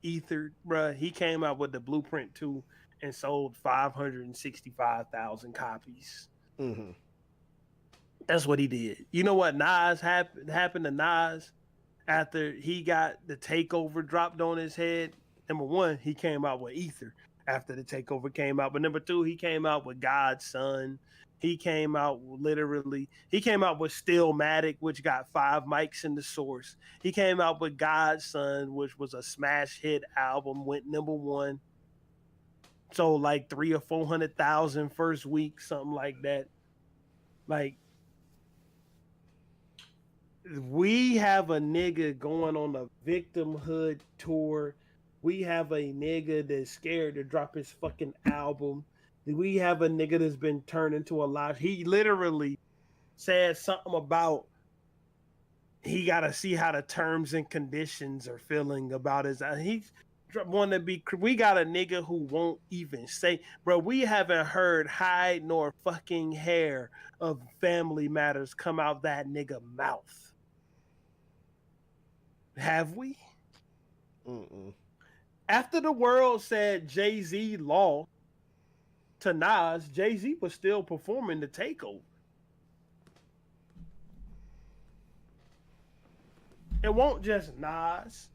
ethered, bruh? He came out with the Blueprint 2 and sold 565,000 copies. Mm-hmm. That's what he did. You know what Nas happened to Nas after he got the takeover dropped on his head? Number one, he came out with Ether. after the takeover came out. But number 2, he came out with God's Son. He came out with Stillmatic, which got 5 mics in the source. He came out with God's Son, which was a smash hit album, went number 1. So like 300,000 or 400,000 first week, something like that. Like, we have a nigga going on a victimhood tour. We have a nigga that's scared to drop his fucking album. We have a nigga that's been turned into a lot. He literally said something about he got to see how the terms and conditions are feeling about his. He's want to be. We got a nigga who won't even say, bro. We haven't heard hide nor fucking hair of Family Matters come out that nigga mouth. Have we? Mm-mm. After the world said Jay-Z lost to Nas, Jay-Z was still performing the takeover. It won't just Nas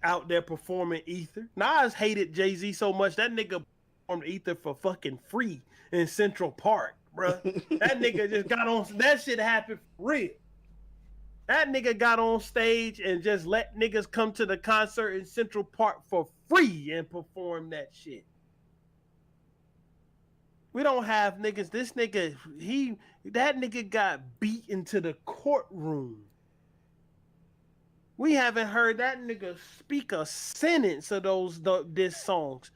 out there performing Ether. Nas hated Jay-Z so much that nigga performed Ether for fucking free in Central Park, bruh. That nigga just got on. That shit happened for real. That nigga got on stage and just let niggas come to the concert in Central Park for free and perform that shit. We don't have niggas. This nigga, that nigga got beat into the courtroom. We haven't heard that nigga speak a sentence of diss songs.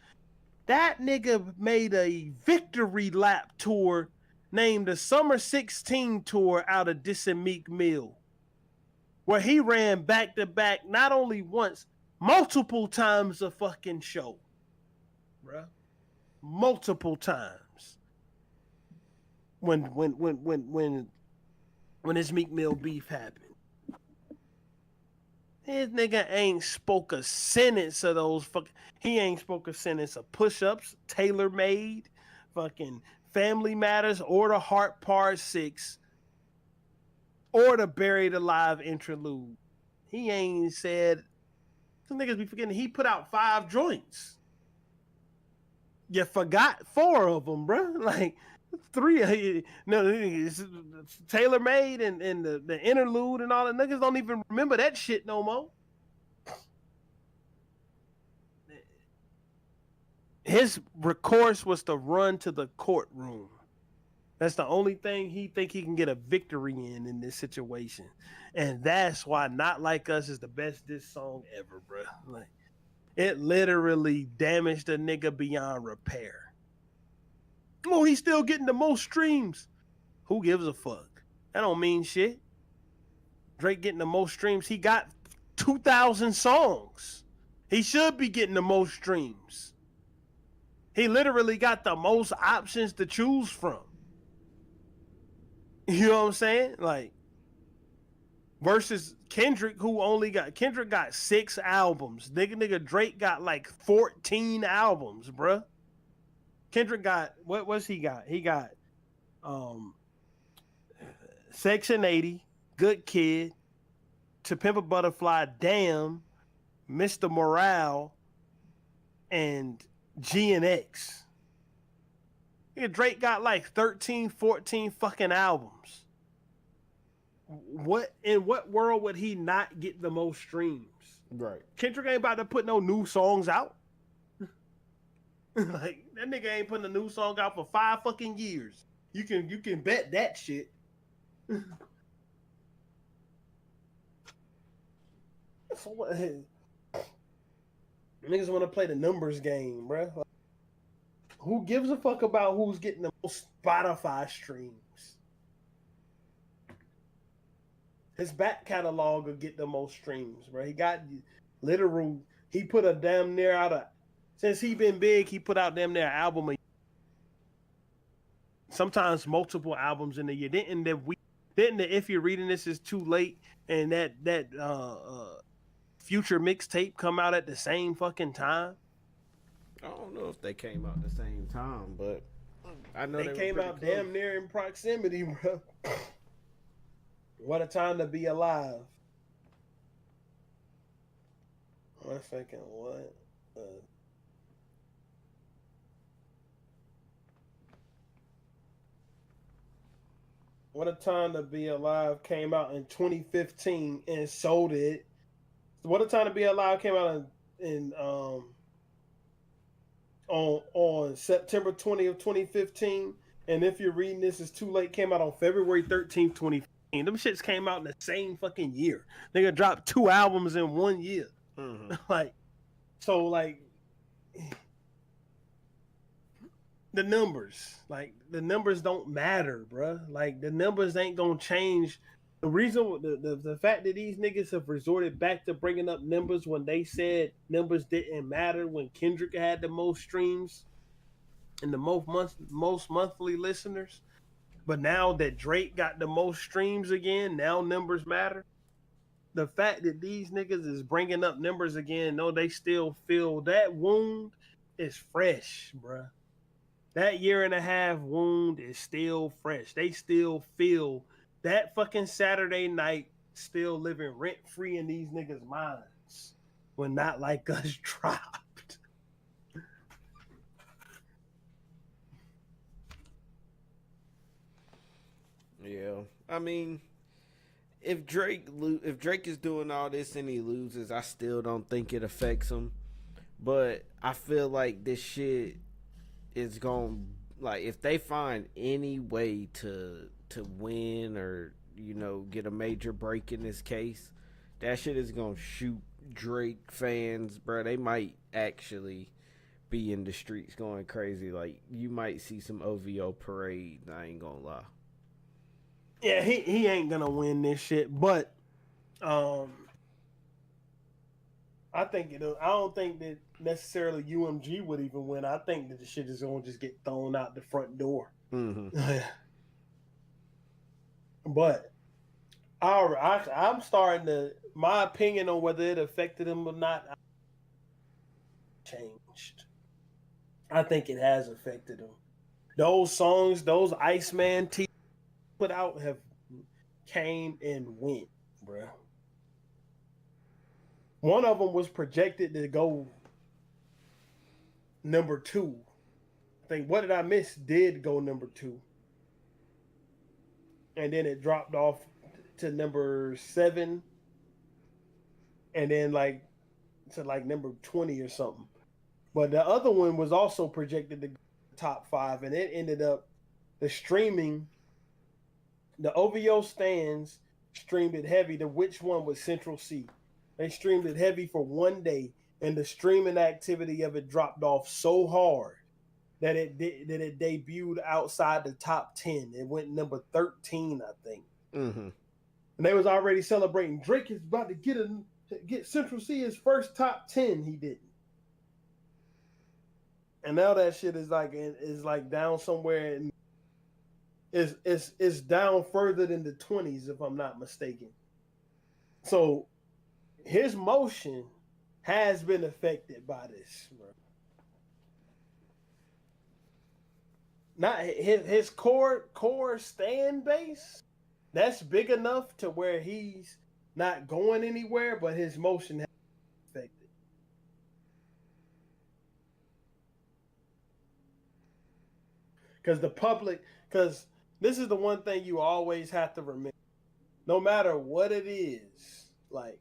That nigga made a victory lap tour named the Summer 16 Tour out of dissing Meek Mill, where he ran back to back not only once, multiple times a fucking show, bruh. Multiple times. When this Meek Mill beef happened. His nigga ain't spoke a sentence of those he ain't spoke a sentence of push-ups, tailor-made, fucking Family Matters, or the Heart Part 6, or the Buried Alive interlude. He ain't said, some niggas be forgetting, he put out 5 joints. You forgot 4 of them, bro. Like, 3, no, it's tailor-made and the interlude and all the niggas don't even remember that shit no more. His recourse was to run to the courtroom. That's the only thing he think he can get a victory in this situation. And that's why Not Like Us is the best diss song ever, bro. Like, it literally damaged a nigga beyond repair. Oh, he's still getting the most streams. Who gives a fuck? That don't mean shit. Drake getting the most streams. He got 2,000 songs. He should be getting the most streams. He literally got the most options to choose from. You know what I'm saying? Like, versus Kendrick, Kendrick got 6 albums. Nigga Drake got like 14 albums, bruh. Kendrick got, what's he got? He got Section 80, Good Kid, To Pimp a Butterfly, Damn, Mr. Morale, and G and X. Drake got like 13, 14 fucking albums. In what world would he not get the most streams? Right. Kendrick ain't about to put no new songs out. Like, that nigga ain't putting a new song out for 5 fucking years. You can bet that shit. So what? Niggas want to play the numbers game, bro. Like, who gives a fuck about who's getting the most Spotify streams? His back catalog will get the most streams, bro. He got literal. He put a damn near out of. Since he been big, he put out damn near album. Sometimes multiple albums in a year. Didn't the If You're Reading This Is Too Late and that Future mixtape come out at the same fucking time? I don't know if they came out at the same time, but I know they came out close. Damn near in proximity, bro. What a time to be alive. 1 second, what? What a Time to Be Alive came out in 2015, and so did What a Time to Be Alive came out in on September 20th, 2015. And if you're reading this, it's too late. Came out on February 13th, 2015. Them shits came out in the same fucking year. Nigga dropped 2 albums in 1 year. Mm-hmm. like the numbers don't matter, bruh. Like the numbers ain't gonna change. The reason, the fact that these niggas have resorted back to bringing up numbers when they said numbers didn't matter when Kendrick had the most streams and the most monthly listeners, but now that Drake got the most streams again, now numbers matter. The fact that these niggas is bringing up numbers again, no, they still feel that wound is fresh, bruh. That year and a half wound is still fresh. They still feel that fucking Saturday night still living rent free in these niggas' minds when Not Like Us dropped. Yeah, I mean, if Drake is doing all this and he loses, I still don't think it affects him. But I feel like this shit is going, like, if they find any way to win or get a major break in this case, that shit is gonna shoot Drake fans, bro. They might actually be in the streets going crazy. Like, you might see some OVO parade. I ain't gonna lie. Yeah, he ain't gonna win this shit, but I don't think that necessarily UMG would even win. I think that the shit is gonna just get thrown out the front door. Mm-hmm. But I'm starting to, my opinion on whether it affected him or not changed. I think it has affected him. Those songs, those Iceman T put out have came and went, bro. One of them was projected to go number 2. I think What Did I Miss did go number 2. And then it dropped off to number 7. And then to number 20 or something. But the other one was also projected to go top 5, and it ended up the OVO stands streamed it heavy. The which one was Central C. They streamed it heavy for 1 day, and the streaming activity of it dropped off so hard that it debuted outside the top 10. It went number 13, I think. Mm-hmm. And they was already celebrating. Drake is about to get Central C his first top 10. He didn't. And now that shit is like down somewhere, and it's down further than the 20s, if I'm not mistaken. So his motion has been affected by this, bro. Not his core stand base, that's big enough to where he's not going anywhere, but his motion has been affected. Because this is the one thing you always have to remember. No matter what it is, like,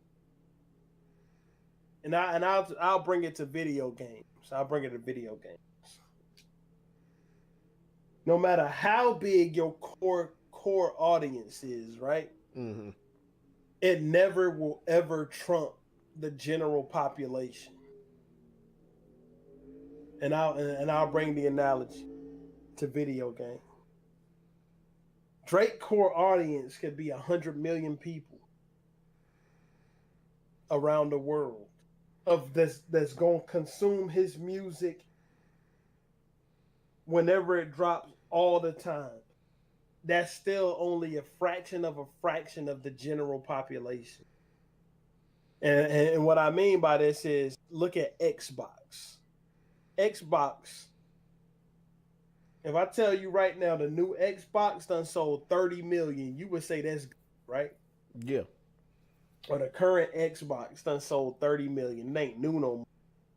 and I'll bring it to video games. I'll bring it to video games. No matter how big your core audience is, right? Mm-hmm. It never will ever trump the general population. And I'll bring the analogy to video game. Drake core audience could be 100 million people around the world that's gonna consume his music whenever it drops all the time. That's still only a fraction of the general population. And what I mean by this is, look at Xbox. Xbox. If I tell you right now the new Xbox done sold 30 million, you would say that's good, right? Yeah. Or the current Xbox done sold 30 million. It ain't new no more.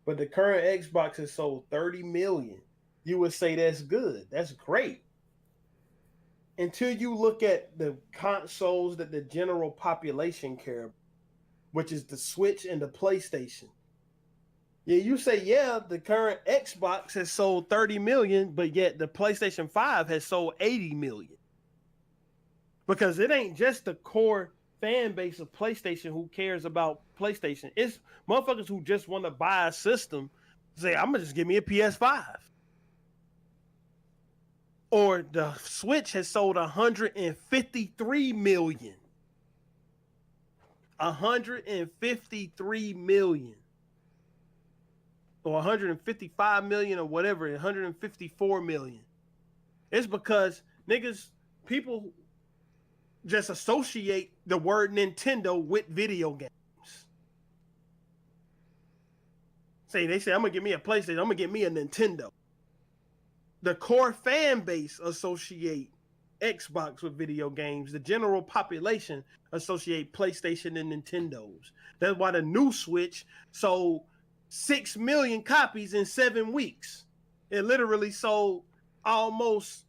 But the current Xbox has sold 30 million. You would say that's good. That's great. until you look at the consoles that the general population care about, which is the Switch and the PlayStation. Yeah, you say, yeah, the current Xbox has sold 30 million, but yet the PlayStation 5 has sold 80 million. Because it ain't just the core fan base of PlayStation who cares about PlayStation. It's motherfuckers who just want to buy a system, say, I'm going to just give me a PS5. Or the Switch has sold 153 million. 153 million. Or 155 million or whatever, 154 million. It's because people just associate the word Nintendo with video games. They say, I'm going to get me a PlayStation, I'm going to get me a Nintendo. The core fan base associate Xbox with video games. The general population associate PlayStation and Nintendos. That's why the new Switch sold 6 million copies in 7 weeks. It literally sold almost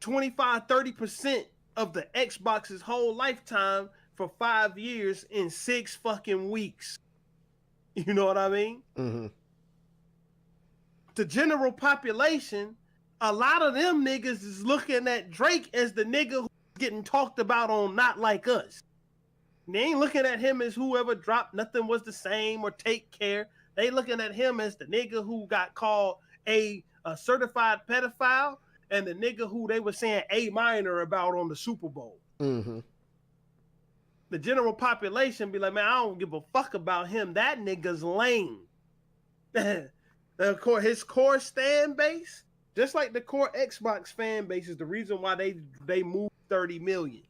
25-30% of the Xbox's whole lifetime for 5 years in 6 fucking weeks. You know what I mean? Mm-hmm. The general population, a lot of them niggas is looking at Drake as the nigga who's getting talked about on Not Like Us. They ain't looking at him as whoever dropped Nothing Was the Same or Take Care. They looking at him as the nigga who got called a certified pedophile and the nigga who they were saying A minor about on the Super Bowl. Mm-hmm. The general population be like, man, I don't give a fuck about him. That nigga's lame. His core fan base, just like the core Xbox fan base, is the reason why they moved 30 million.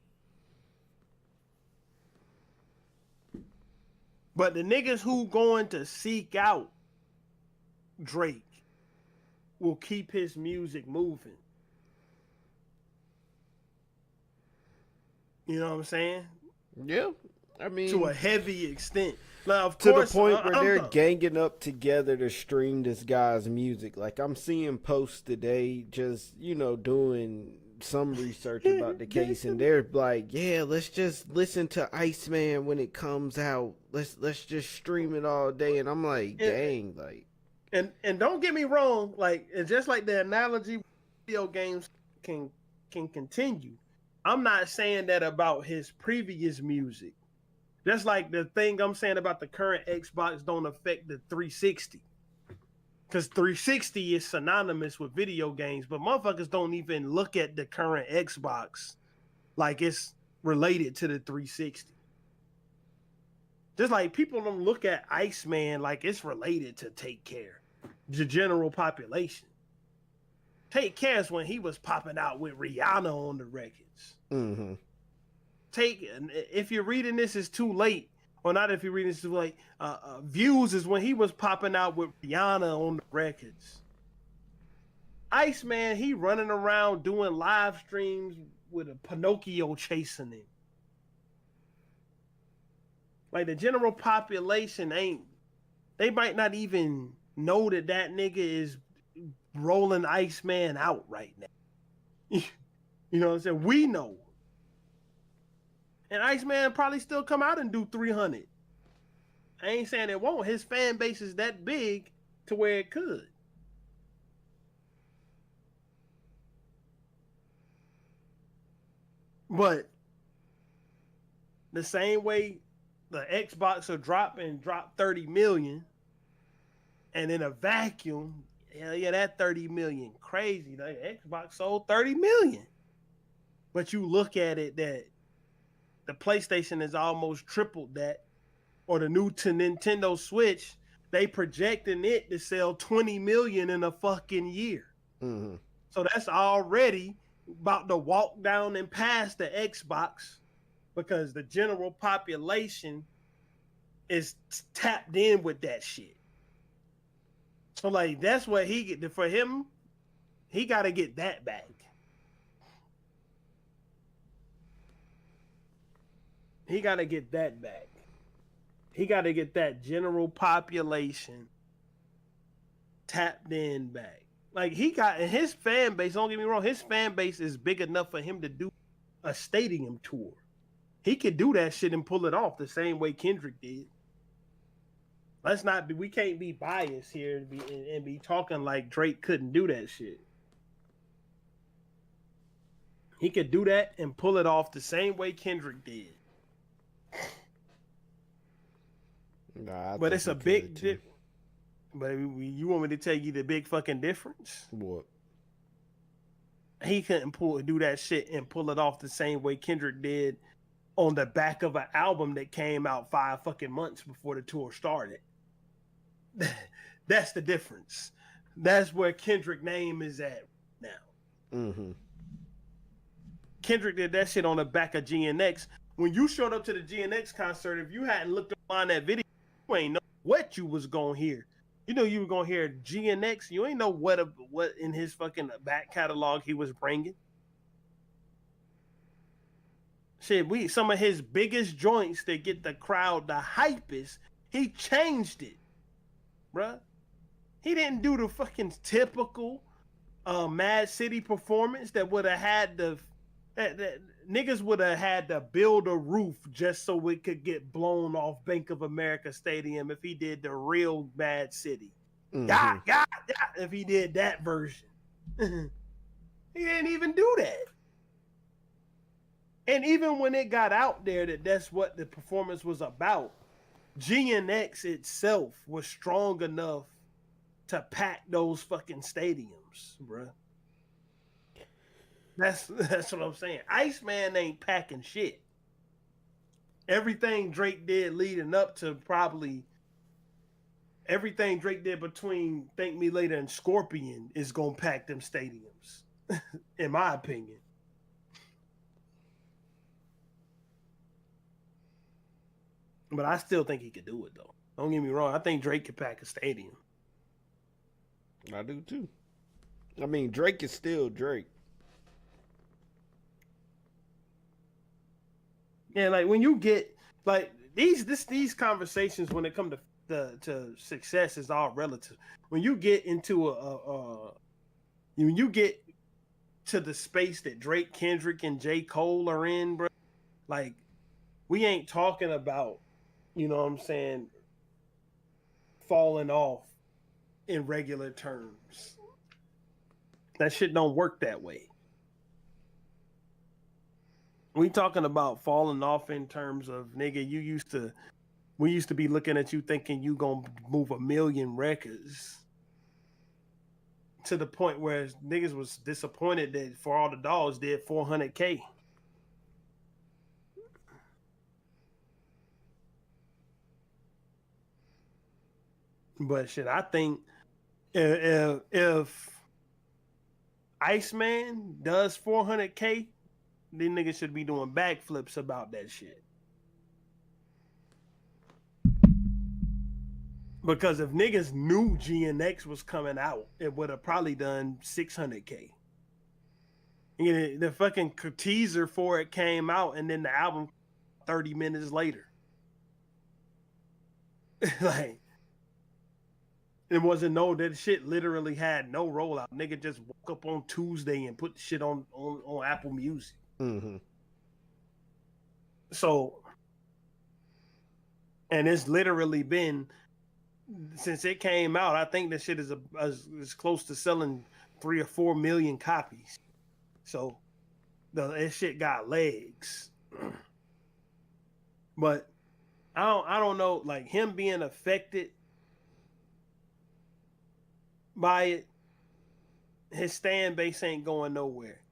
But the niggas who going to seek out Drake will keep his music moving. You know what I'm saying? Yeah, I mean, to a heavy extent. Now, of to course, the point where they're ganging up together to stream this guy's music. Like, I'm seeing posts today, just doing some research about the case, and they're like, "Yeah, let's just listen to Iceman when it comes out. Let's just stream it all day." And I'm like, "Dang!" Like, and don't get me wrong, like, it's just like the analogy, video games can continue. I'm not saying that about his previous music. Just like the thing I'm saying about the current Xbox don't affect the 360. Because 360 is synonymous with video games, but motherfuckers don't even look at the current Xbox like it's related to the 360. Just like people don't look at Iceman like it's related to Take Care, the general population. Take Care is when he was popping out with Rihanna on the records. Mm-hmm. If you're reading this, it's too late. Or not if you're reading this too late. Views is when he was popping out with Rihanna on the records. Iceman, he running around doing live streams with a Pinocchio chasing him. Like, the general population they might not even know that nigga is rolling Iceman out right now. You know what I'm saying? We know. And Iceman probably still come out and do 300. I ain't saying it won't. His fan base is that big to where it could. But the same way the Xbox will drop 30 million, and in a vacuum, hell yeah, that 30 million crazy. The Xbox sold 30 million. But you look at it that the PlayStation has almost tripled that, or the new Nintendo Switch, they projecting it to sell 20 million in a fucking year. Mm-hmm. So that's already about to walk down and pass the Xbox, because the general population is tapped in with that shit. So like, that's what he got to get that back. He got to get that back. He got to get that general population tapped in back. Like he got, and his fan base, don't get me wrong, his fan base is big enough for him to do a stadium tour. He could do that shit and pull it off the same way Kendrick did. Let's not be, we can't be biased here and be talking like Drake couldn't do that shit. He could do that and pull it off the same way Kendrick did. Nah, but it's a big but you want me to tell you the big fucking difference? What? He couldn't do that shit and pull it off the same way Kendrick did on the back of an album that came out 5 fucking months before the tour started. That's the difference. That's where Kendrick name is at now. Mm-hmm. Kendrick did that shit on the back of GNX. When you showed up to the GNX concert, if you hadn't looked on that video, you ain't know what you was gonna hear. You know you were gonna hear GNX. You ain't know what in his fucking back catalog he was bringing. Shit, some of his biggest joints that get the crowd the hypest, he changed it, bruh. He didn't do the fucking typical Mad City performance that would have had that niggas would have had to build a roof just so it could get blown off Bank of America Stadium if he did the real Mad City. Mm-hmm. Yeah, if he did that version. He didn't even do that. And even when it got out there that that's what the performance was about, GNX itself was strong enough to pack those fucking stadiums, bruh. That's what I'm saying. Iceman ain't packing shit. Everything Drake did leading up to probably everything Drake did between Thank Me Later and Scorpion is gonna pack them stadiums, in my opinion. But I still think he could do it though. Don't get me wrong. I think Drake could pack a stadium. I do too. I mean, Drake is still Drake. Yeah, like when you get like these conversations when it come to success is all relative. When you get into when you get to the space that Drake, Kendrick, and J. Cole are in, bro, like we ain't talking about, you know what I'm saying, falling off in regular terms. That shit don't work that way. We talking about falling off in terms of, nigga, we used to be looking at you thinking you gonna move 1 million records, to the point where niggas was disappointed that For All the Dogs did 400K. But shit, I think if Iceman does 400K, these niggas should be doing backflips about that shit. Because if niggas knew GNX was coming out, it would have probably done 600K. You know, the fucking teaser for it came out, and then the album 30 minutes later. Like, it wasn't that shit literally had no rollout. Nigga just woke up on Tuesday and put the shit on Apple Music. Mm-hmm. So, and it's literally been, since it came out, I think this shit is close to selling 3 or 4 million copies. So, this shit got legs. But I don't know, like him being affected by it, his fan base ain't going nowhere.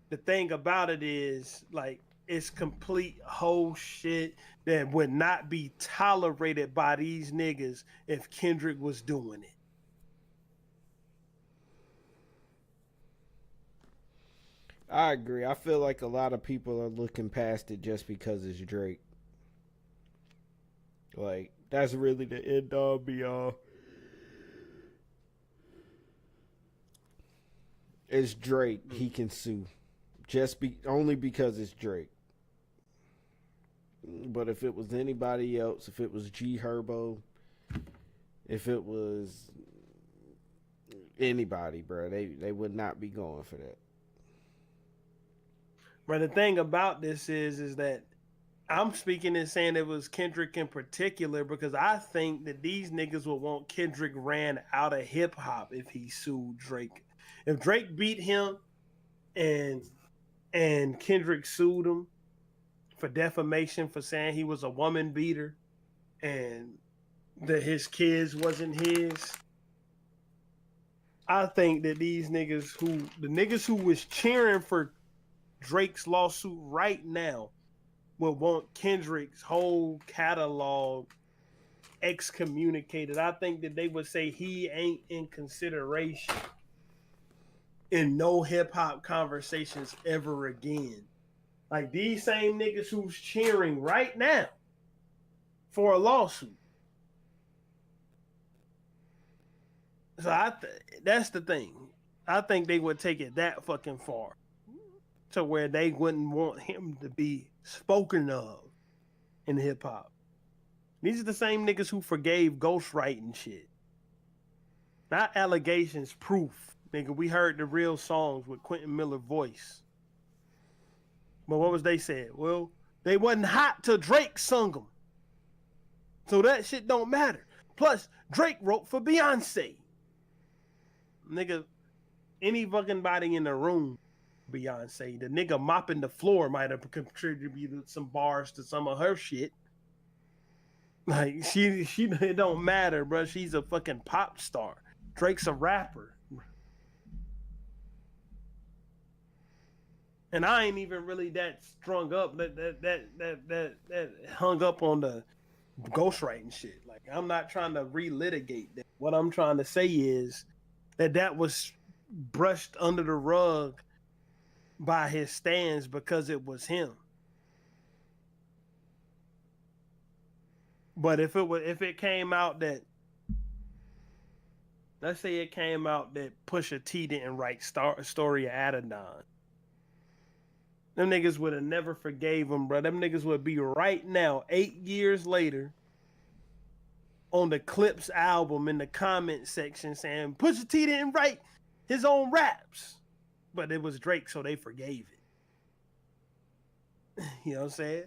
The thing about it is, like, it's complete whole shit that would not be tolerated by these niggas if Kendrick was doing it. I agree. I feel like a lot of people are looking past it just because it's Drake. Like, that's really the end all be all. It's Drake. He can sue. Only because it's Drake. But if it was anybody else, if it was G Herbo, if it was Anybody, bro. They would not be going for that. But the thing about this is that I'm speaking and saying it was Kendrick in particular because I think that these niggas would want Kendrick ran out of hip hop if he sued Drake. If Drake beat him and Kendrick sued him for defamation for saying he was a woman beater and that his kids wasn't his, I think that the niggas who was cheering for Drake's lawsuit right now would want Kendrick's whole catalog excommunicated. I think that they would say he ain't in consideration in no hip hop conversations ever again. Like these same niggas who's cheering right now for a lawsuit. So that's the thing. I think they would take it that fucking far to where they wouldn't want him to be spoken of in hip hop. These are the same niggas who forgave ghostwriting shit. Not allegations, proof. Nigga, we heard the real songs with Quentin Miller voice. But what was they said? Well, they wasn't hot till Drake sung them. So that shit don't matter. Plus, Drake wrote for Beyonce. Nigga, any fucking body in the room, Beyonce, the nigga mopping the floor might have contributed some bars to some of her shit. Like, she it don't matter, bro. She's a fucking pop star. Drake's a rapper. And I ain't even really that strung up, that hung up on the ghostwriting shit. Like, I'm not trying to relitigate that. What I'm trying to say is that was brushed under the rug by his stans because it was him. But if it came out that, let's say it came out that Pusha T didn't write Story of Adidon, them niggas would have never forgave him, bro. Them niggas would be right now, 8 years later, on the Clips album in the comment section saying Pusha T didn't write his own raps, but it was Drake, so they forgave it. You know what I'm saying?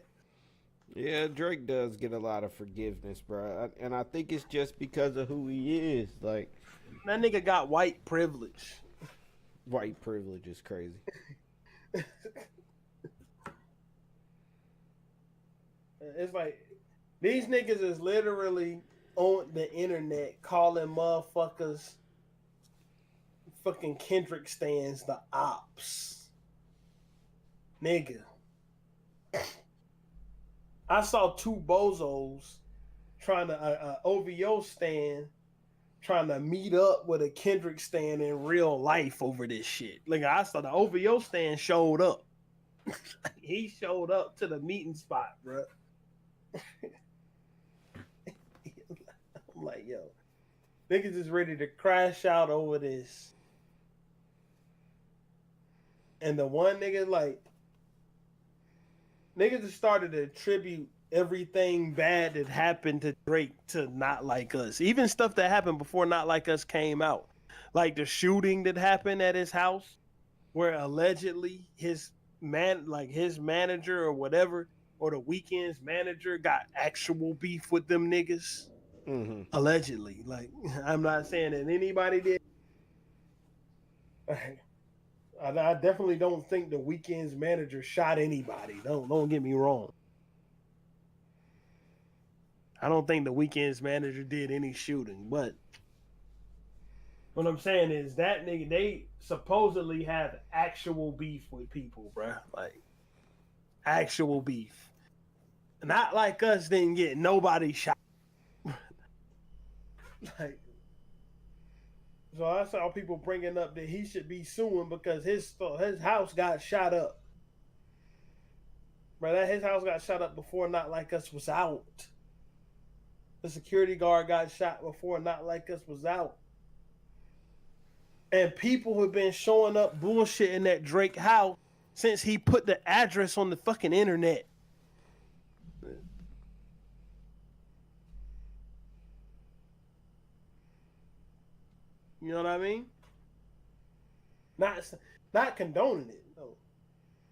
Yeah, Drake does get a lot of forgiveness, bro, and I think it's just because of who he is. Like, that nigga got white privilege. White privilege is crazy. It's like these niggas is literally on the internet calling motherfuckers fucking Kendrick stands the ops. Nigga. I saw two bozos trying to OVO stand trying to meet up with a Kendrick stand in real life over this shit. Like, I saw the OVO stand showed up. He showed up to the meeting spot, bro. I'm like, yo, niggas is ready to crash out over this. And the one nigga, like, niggas just started to attribute everything bad that happened to Drake to Not Like Us. Even stuff that happened before Not Like Us came out. Like the shooting that happened at his house, where allegedly his manager or whatever, or the Weeknd's manager got actual beef with them niggas. Mm-hmm. Allegedly. Like, I'm not saying that anybody did. I definitely don't think the Weeknd's manager shot anybody. Don't get me wrong. I don't think the Weeknd's manager did any shooting, but what I'm saying is that nigga, they supposedly have actual beef with people, bruh. Like, actual beef. Not Like Us didn't get nobody shot. Like, so I saw people bringing up that he should be suing because his house got shot up. Bro, his house got shot up before Not Like Us was out. The security guard got shot before Not Like Us was out. And people have been showing up bullshit in that Drake house since he put the address on the fucking internet. You know what I mean? not condoning it. No.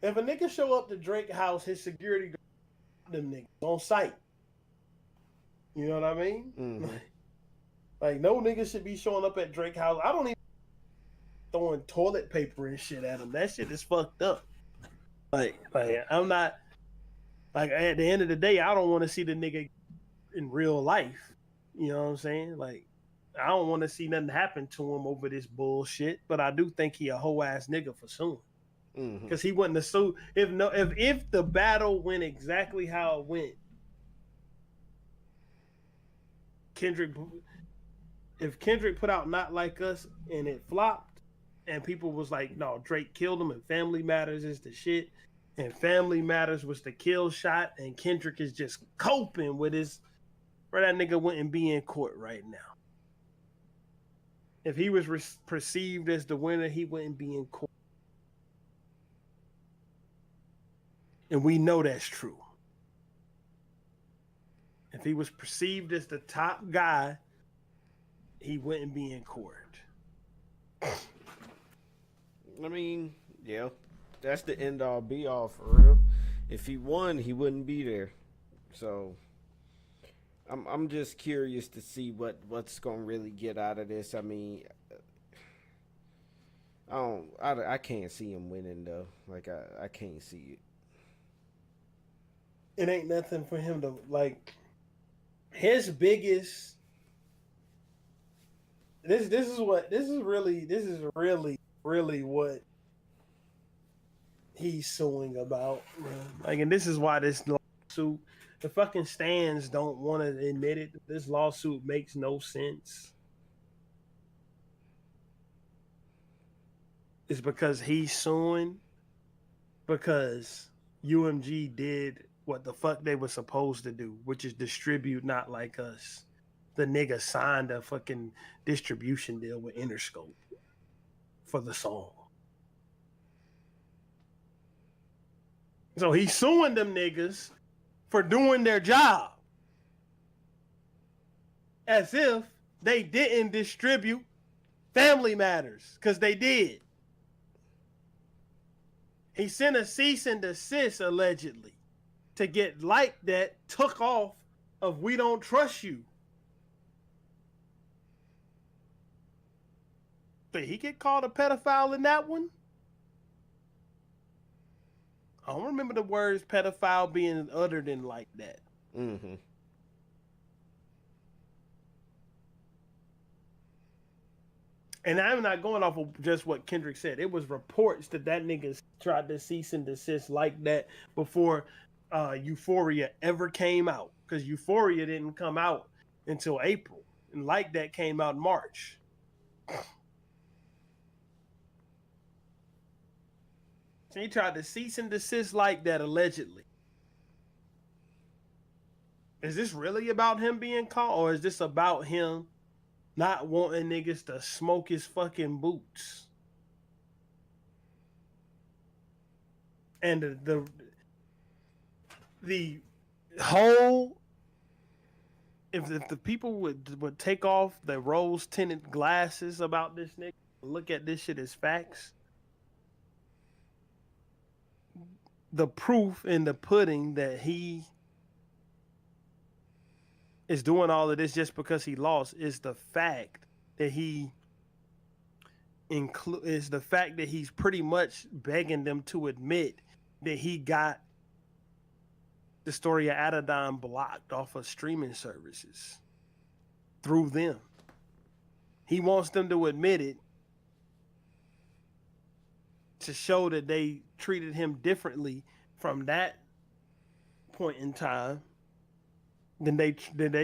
If a nigga show up to Drake house, his security guard them niggas on site. You know what I mean? Mm-hmm. Like no nigga should be showing up at Drake house. I don't even throwing toilet paper and shit at him. That shit is fucked up. Like I'm not like at the end of the day, I don't want to see the nigga in real life. You know what I'm saying? Like I don't want to see nothing happen to him over this bullshit. But I do think he a hoe ass nigga for suing. Because he wouldn't have sued if the battle went exactly how it went. If Kendrick put out Not Like Us and it flopped, and people was like, no, Drake killed him, and Family Matters is the shit, and Family Matters was the kill shot, and Kendrick is just coping with his, where that nigga wouldn't be in court right now. If he was perceived as the winner, he wouldn't be in court. And we know that's true. If he was perceived as the top guy, he wouldn't be in court. I mean, yeah, that's the end all be all for real. If he won, he wouldn't be there. So I'm just curious to see what's gonna really get out of this. I mean, I can't see him winning though. Like I can't see it. It ain't nothing for him to like. His biggest. This is really what he's suing about, man. Like, and this is why this lawsuit, the fucking stands don't want to admit it. This lawsuit makes no sense. It's because he's suing because UMG did what the fuck they were supposed to do, which is distribute Not Like Us. The nigga signed a fucking distribution deal with Interscope for the song. So he's suing them niggas for doing their job. As if they didn't distribute Family Matters, because they did. He sent a cease and desist, allegedly, to get Like That took off of We Don't Trust You. Did he get called a pedophile in that one? I don't remember the words pedophile being uttered in like that. Mm-hmm. And I'm not going off of just what Kendrick said. It was reports that nigga tried to cease and desist Like That before Euphoria ever came out. Because Euphoria didn't come out until April. And Like That came out in March. So he tried to cease and desist Like That, allegedly. Is this really about him being caught, or is this about him not wanting niggas to smoke his fucking boots? And the whole, if the people would take off their rose tinted glasses about this nigga, look at this shit as facts, the proof in the pudding that he is doing all of this just because he lost is the fact that he's pretty much begging them to admit that he got the story of Adidon blocked off of streaming services through them. He wants them to admit it to show that they treated him differently from that point in time. Then they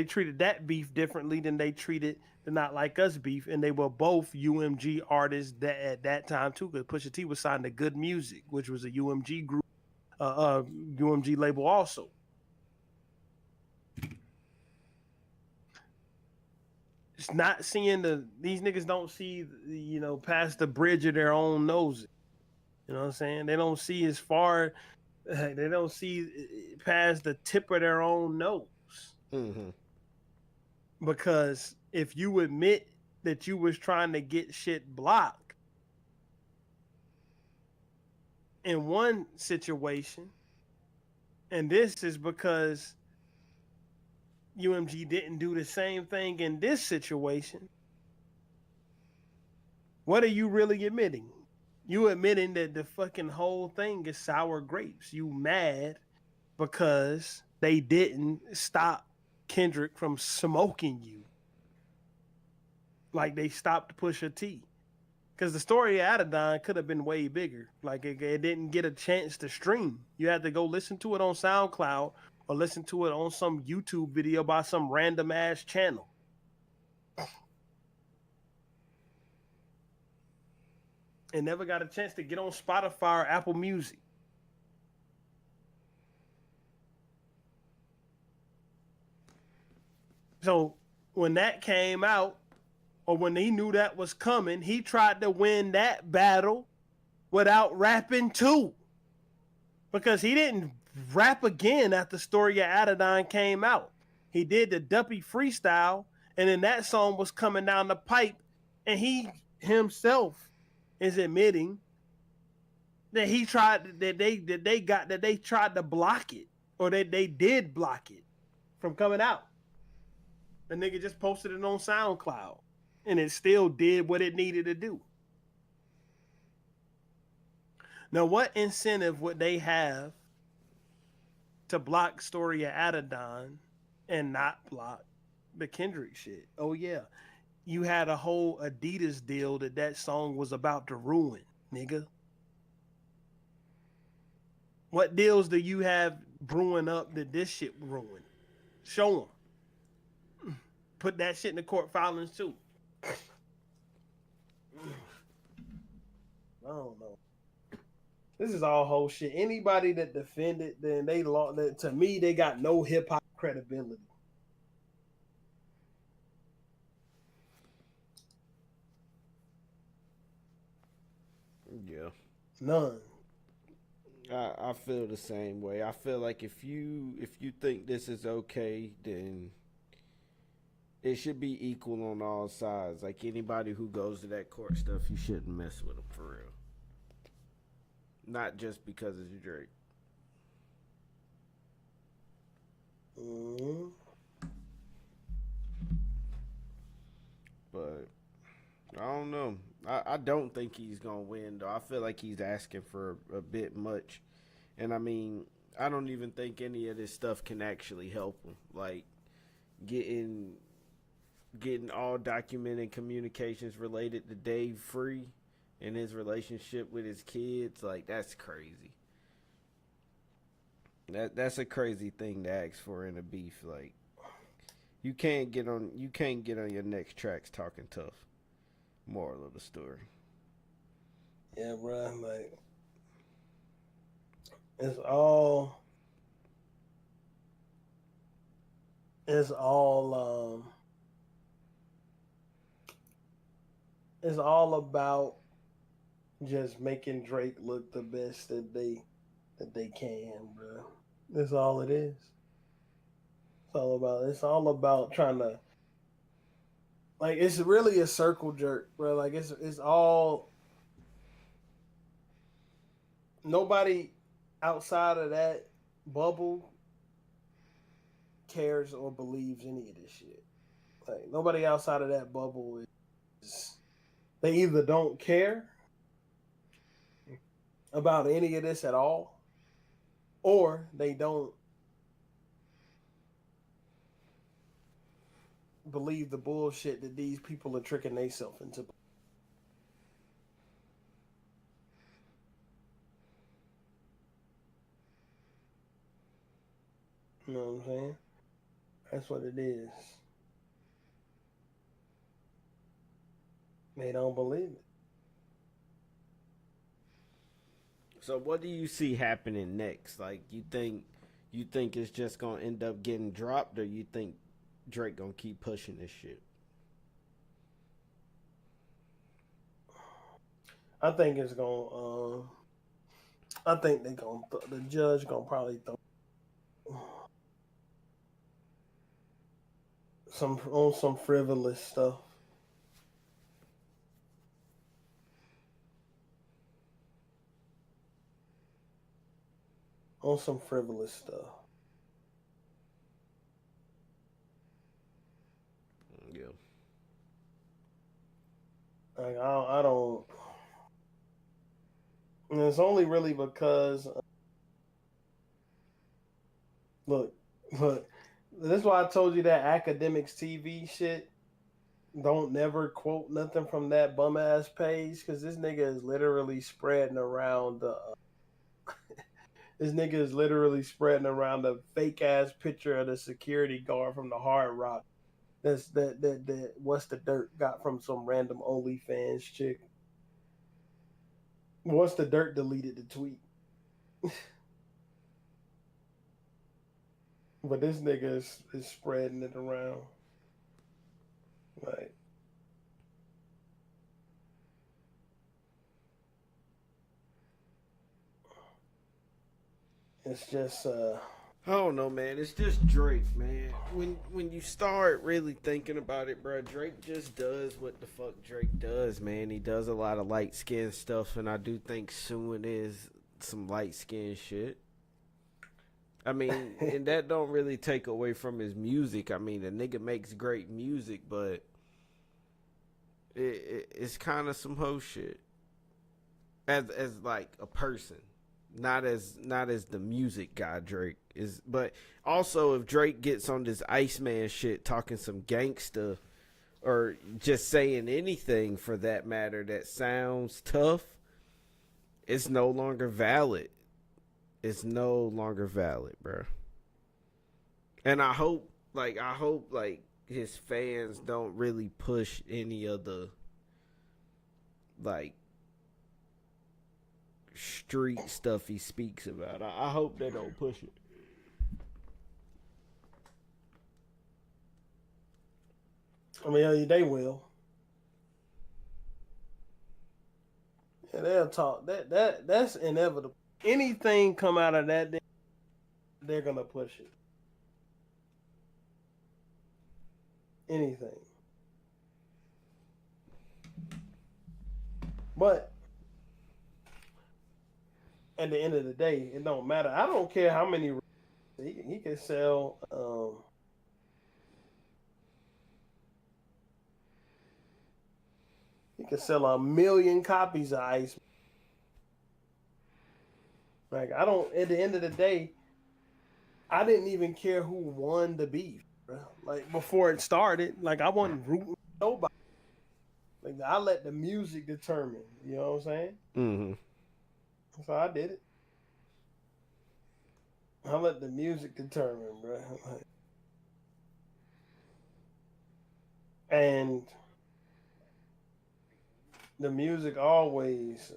treated that beef differently than they treated the Not Like Us beef, and they were both UMG artists that at that time too. Because Pusha T was signed to Good Music, which was a UMG group, UMG label also. It's not seeing these niggas don't see past the bridge of their own noses. You know what I'm saying? They don't see as far. They don't see past the tip of their own nose. Mm-hmm. Because if you admit that you was trying to get shit blocked, in one situation, and this is because UMG didn't do the same thing in this situation. What are you really admitting? You admitting that the fucking whole thing is sour grapes. You mad because they didn't stop Kendrick from smoking you. Like they stopped Pusha T. Because the story of Adidon could have been way bigger. Like it didn't get a chance to stream. You had to go listen to it on SoundCloud or listen to it on some YouTube video by some random ass channel. It never got a chance to get on Spotify or Apple Music. So when that came out, or when he knew that was coming, he tried to win that battle without rapping too. Because he didn't rap again after Story of Adidon came out. He did the Duppy freestyle, and then that song was coming down the pipe, and he himself is admitting that he tried that they tried to block it, or that they did block it from coming out. The nigga just posted it on SoundCloud, and it still did what it needed to do. Now, what incentive would they have to block Story of Adidon and not block the Kendrick shit? Oh yeah, you had a whole Adidas deal that song was about to ruin, nigga. What deals do you have brewing up that this shit ruin? Show them. Put that shit in the court filings too. I don't know. This is all whole shit. Anybody that defended, then they lost. To me, they got no hip hop credibility. Yeah. None. I feel the same way. I feel like if you think this is okay, then it should be equal on all sides. Like anybody who goes to that court stuff, you shouldn't mess with them for real. Not just because it's Drake. Mm-hmm. But I don't know. I don't think he's gonna win though. I feel like he's asking for a bit much, and I mean, I don't even think any of this stuff can actually help him. Like getting all documented communications related to Dave free and his relationship with his kids. Like that's crazy. That's a crazy thing to ask for in a beef. Like you can't get on your next tracks talking tough. Moral of the story. Yeah, bro. Like it's all it's all about just making Drake look the best that they can, bro. That's all it is. It's all about trying to, like, it's really a circle jerk, bro. Like it's all, nobody outside of that bubble cares or believes any of this shit. Like nobody outside of that bubble is, they either don't care about any of this at all, or they don't believe the bullshit that these people are tricking themselves into. You know what I'm saying? That's what it is. They don't believe it. So what do you see happening next? Like you think it's just gonna end up getting dropped, or you think Drake gonna keep pushing this shit? I think it's gonna. I think they gonna. The judge gonna probably throw some frivolous stuff. on some frivolous stuff. Yeah. Like I don't. And it's only really because look. This is why I told you that academics TV shit. Don't never quote nothing from that bum ass page because this nigga is literally spreading around the. This nigga is literally spreading around the fake ass picture of the security guard from the Hard Rock. That what's the dirt got from some random OnlyFans chick. What's the dirt deleted the tweet. But this nigga is spreading it around. Like, it's just I don't know, man. It's just Drake, man. When you start really thinking about it, bro, Drake just does what the fuck Drake does, man. He does a lot of light skin stuff, and I do think suing is some light skin shit. I mean, and that don't really take away from his music. I mean, the nigga makes great music, but it's kind of some hoe shit. As like a person, not as the music guy Drake is. But also, if Drake gets on this Iceman shit, talking some gangsta, or just saying anything for that matter that sounds tough, it's no longer valid. It's no longer valid, bro. And I hope his fans don't really push any of the like street stuff he speaks about. I hope they don't push it. I mean, they will. Yeah, they'll talk. That's inevitable. Anything come out of that, they're gonna push it. Anything. But at the end of the day, it don't matter. I don't care how many he can sell. He can sell 1 million copies of Ice. Like, I don't. At the end of the day, I didn't even care who won the beef, bro. Like, before it started, like, I wasn't rooting for nobody. Like, I let the music determine. You know what I'm saying? Mm-hmm. So I did it. I let the music determine, bro. Like, and the music always.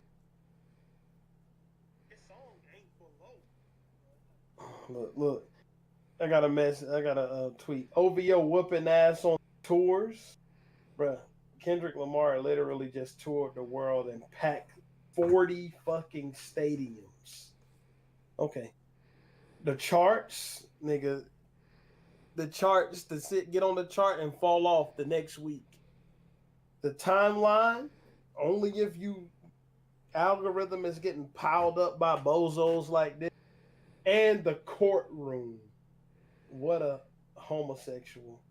Look. I got a message. I got a tweet. OVO whooping ass on tours, bruh. Kendrick Lamar literally just toured the world and packed 40 fucking stadiums. Okay, the charts, nigga. The charts to get on the chart and fall off the next week. The timeline, only if you algorithm is getting piled up by bozos like this, and the courtroom. What a homosexual.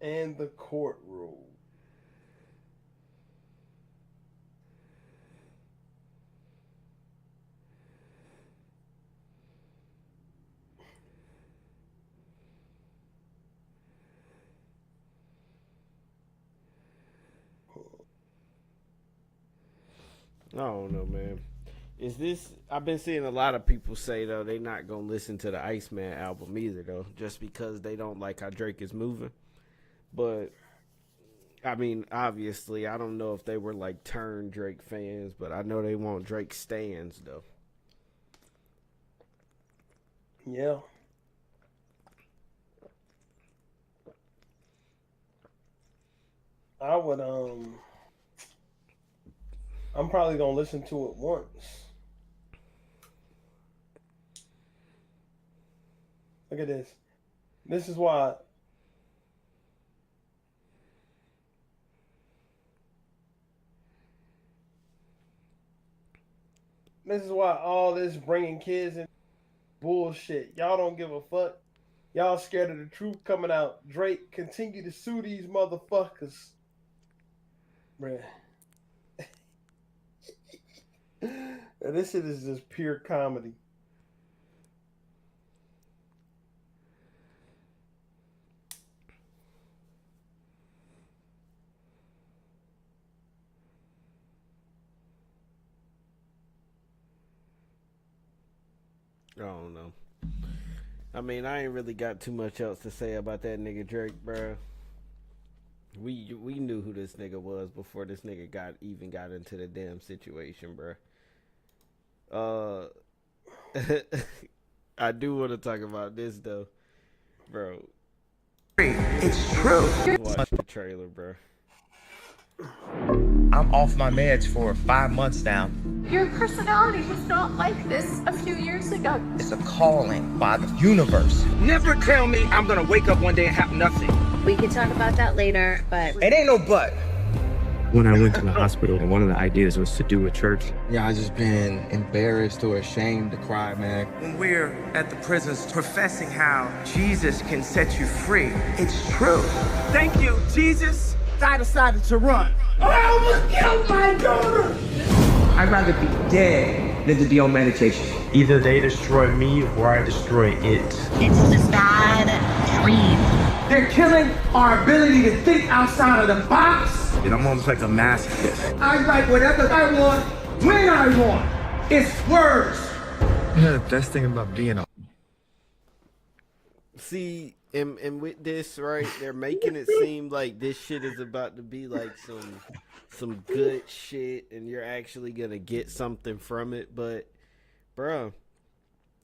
And the courtroom. I don't know, man. Is this? I've been seeing a lot of people say though they not gonna listen to the Iceman album either though, just because they don't like how Drake is moving. But I mean, obviously, I don't know if they were like turned Drake fans, but I know they want Drake stans though. Yeah. I would I'm probably gonna listen to it once. Look at this. This is why This is why all this bringing kids in bullshit. Y'all don't give a fuck. Y'all scared of the truth coming out. Drake continue to sue these motherfuckers. Bruh. This shit is just pure comedy. I don't know. I mean, I ain't really got too much else to say about that nigga Drake, bro. We knew who this nigga was before this nigga got into the damn situation, bro. I do want to talk about this though, bro. It's true. Watch the trailer, bro. I'm off my meds for 5 months now. Your personality was not like this a few years ago. It's a calling by the universe. Never tell me I'm gonna wake up one day and have nothing. We can talk about that later, but It ain't no but. When I went to the hospital, one of the ideas was to do a church. Yeah, I just been embarrassed or ashamed to cry, man. When we're at the prisons professing how Jesus can set you free, it's true. Thank you, Jesus. I decided to run. I almost killed my daughter. I'd rather be dead than to be on medication. Either they destroy me or I destroy it. it's a sad dream. They're killing our ability to think outside of the box. And I'm almost like a masochist. I write whatever I want, when I want. It's words. Yeah, the best thing about being a... See, and with this, right, they're making it seem like this shit is about to be like some good shit, and you're actually gonna get something from it. But, bro,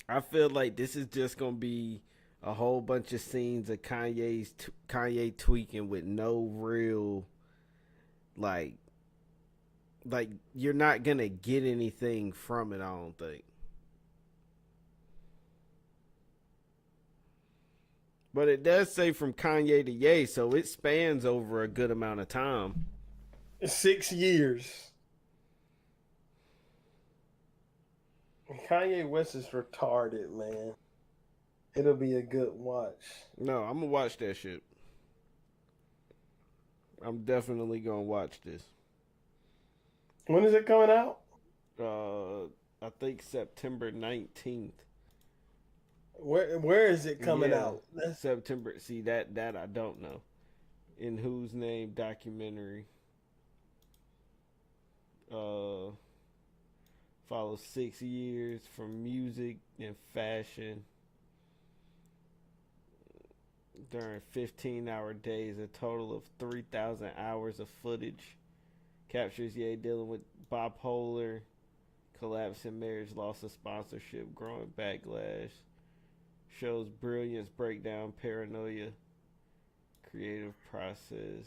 I feel like this is just gonna be a whole bunch of scenes of Kanye tweaking with no real, like you're not gonna get anything from it. I don't think. But it does say from Kanye to Ye, so it spans over a good amount of time. 6 years. Kanye West is retarded, man. It'll be a good watch. No, I'm gonna watch that shit. I'm definitely gonna watch this. When is it coming out? I think September 19th. Where is it coming out? September. See that I don't know. In Whose Name documentary. Follows 6 years from music and fashion. During 15-hour days, a total of 3,000 hours of footage captures Ye dealing with bipolar, collapsing marriage, loss of sponsorship, growing backlash. Shows brilliance, breakdown, paranoia, creative process.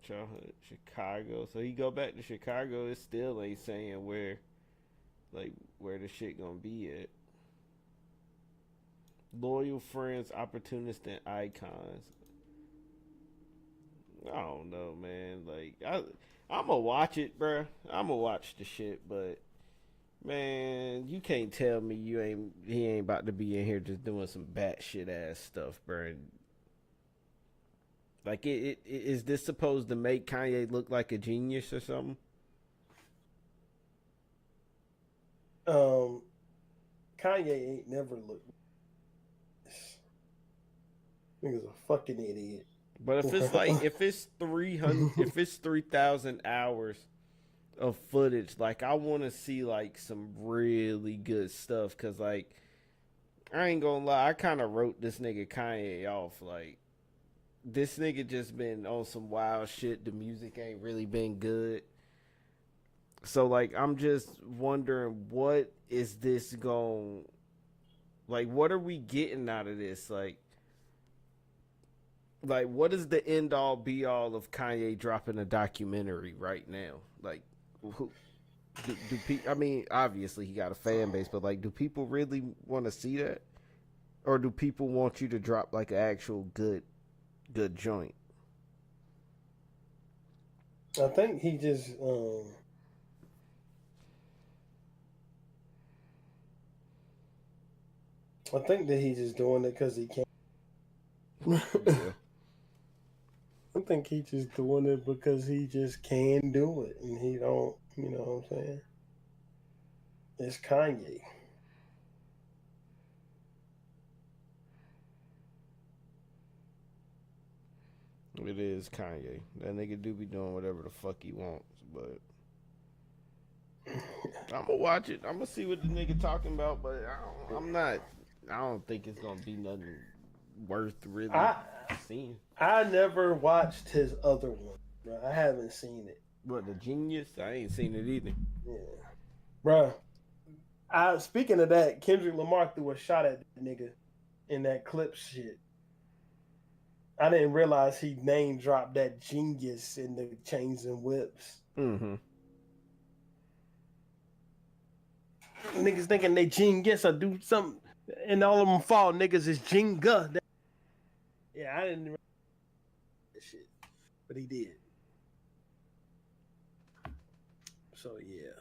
Childhood, Chicago. So he go back to Chicago. It still ain't saying where the shit gonna be at. Loyal friends, opportunists, and icons. I don't know, man. Like I'm gonna watch it, bruh. I'm gonna watch the shit, but. Man, you can't tell me he ain't about to be in here just doing some batshit ass stuff, bro. Like, is this supposed to make Kanye look like a genius or something? Kanye ain't never looked. Nigga's a fucking idiot. But if it's like if it's 3,000 hours of footage, like I want to see like some really good stuff, cause like I ain't gonna lie, I kind of wrote this nigga Kanye off. Like this nigga just been on some wild shit. The music ain't really been good. So like I'm just wondering, what is this going? Like what are we getting out of this? Like what is the end all be all of Kanye dropping a documentary right now? Like who do people? I mean, obviously he got a fan base, but like, do people really want to see that, or do people want you to drop like an actual good joint? I think he just I think that he's just doing it because he can. Yeah. I think he just doing it because he just can do it, and he don't. You know what I'm saying? It's Kanye. It is Kanye. That nigga do be doing whatever the fuck he wants, but I'm gonna watch it. I'm gonna see what the nigga talking about, but I'm not. I don't think it's gonna be nothing worth really seeing. I never watched his other one, bro. I haven't seen it. What, The Genius? I ain't seen it either. Yeah, bro. Speaking of that, Kendrick Lamar threw a shot at that nigga in that clip shit. I didn't realize he name dropped that genius in the Chains and Whips. Mm-hmm. Niggas thinking they genius or do something, and all of them fall. Niggas is Jenga. Yeah, I didn't realize that shit, but he did. So yeah,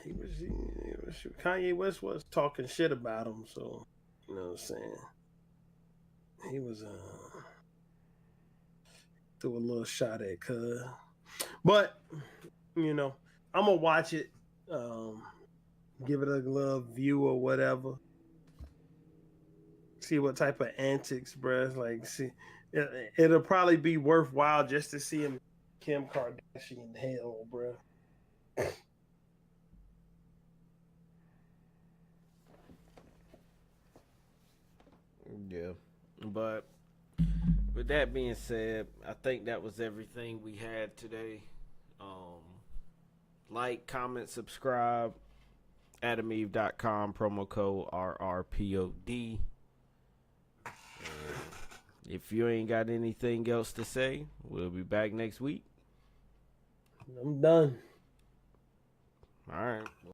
he was Kanye West was talking shit about him. So you know what I'm saying. He was threw a little shot at Cuz, but you know I'm gonna watch it, give it a little view or whatever. See what type of antics, bruh. Like, see, it'll probably be worthwhile just to see him, Kim Kardashian hell, bruh. Yeah, but with that being said, I think that was everything we had today. Like, comment, subscribe. AdamEve.com, promo code RRPOD. If you ain't got anything else to say, we'll be back next week. I'm done. All right.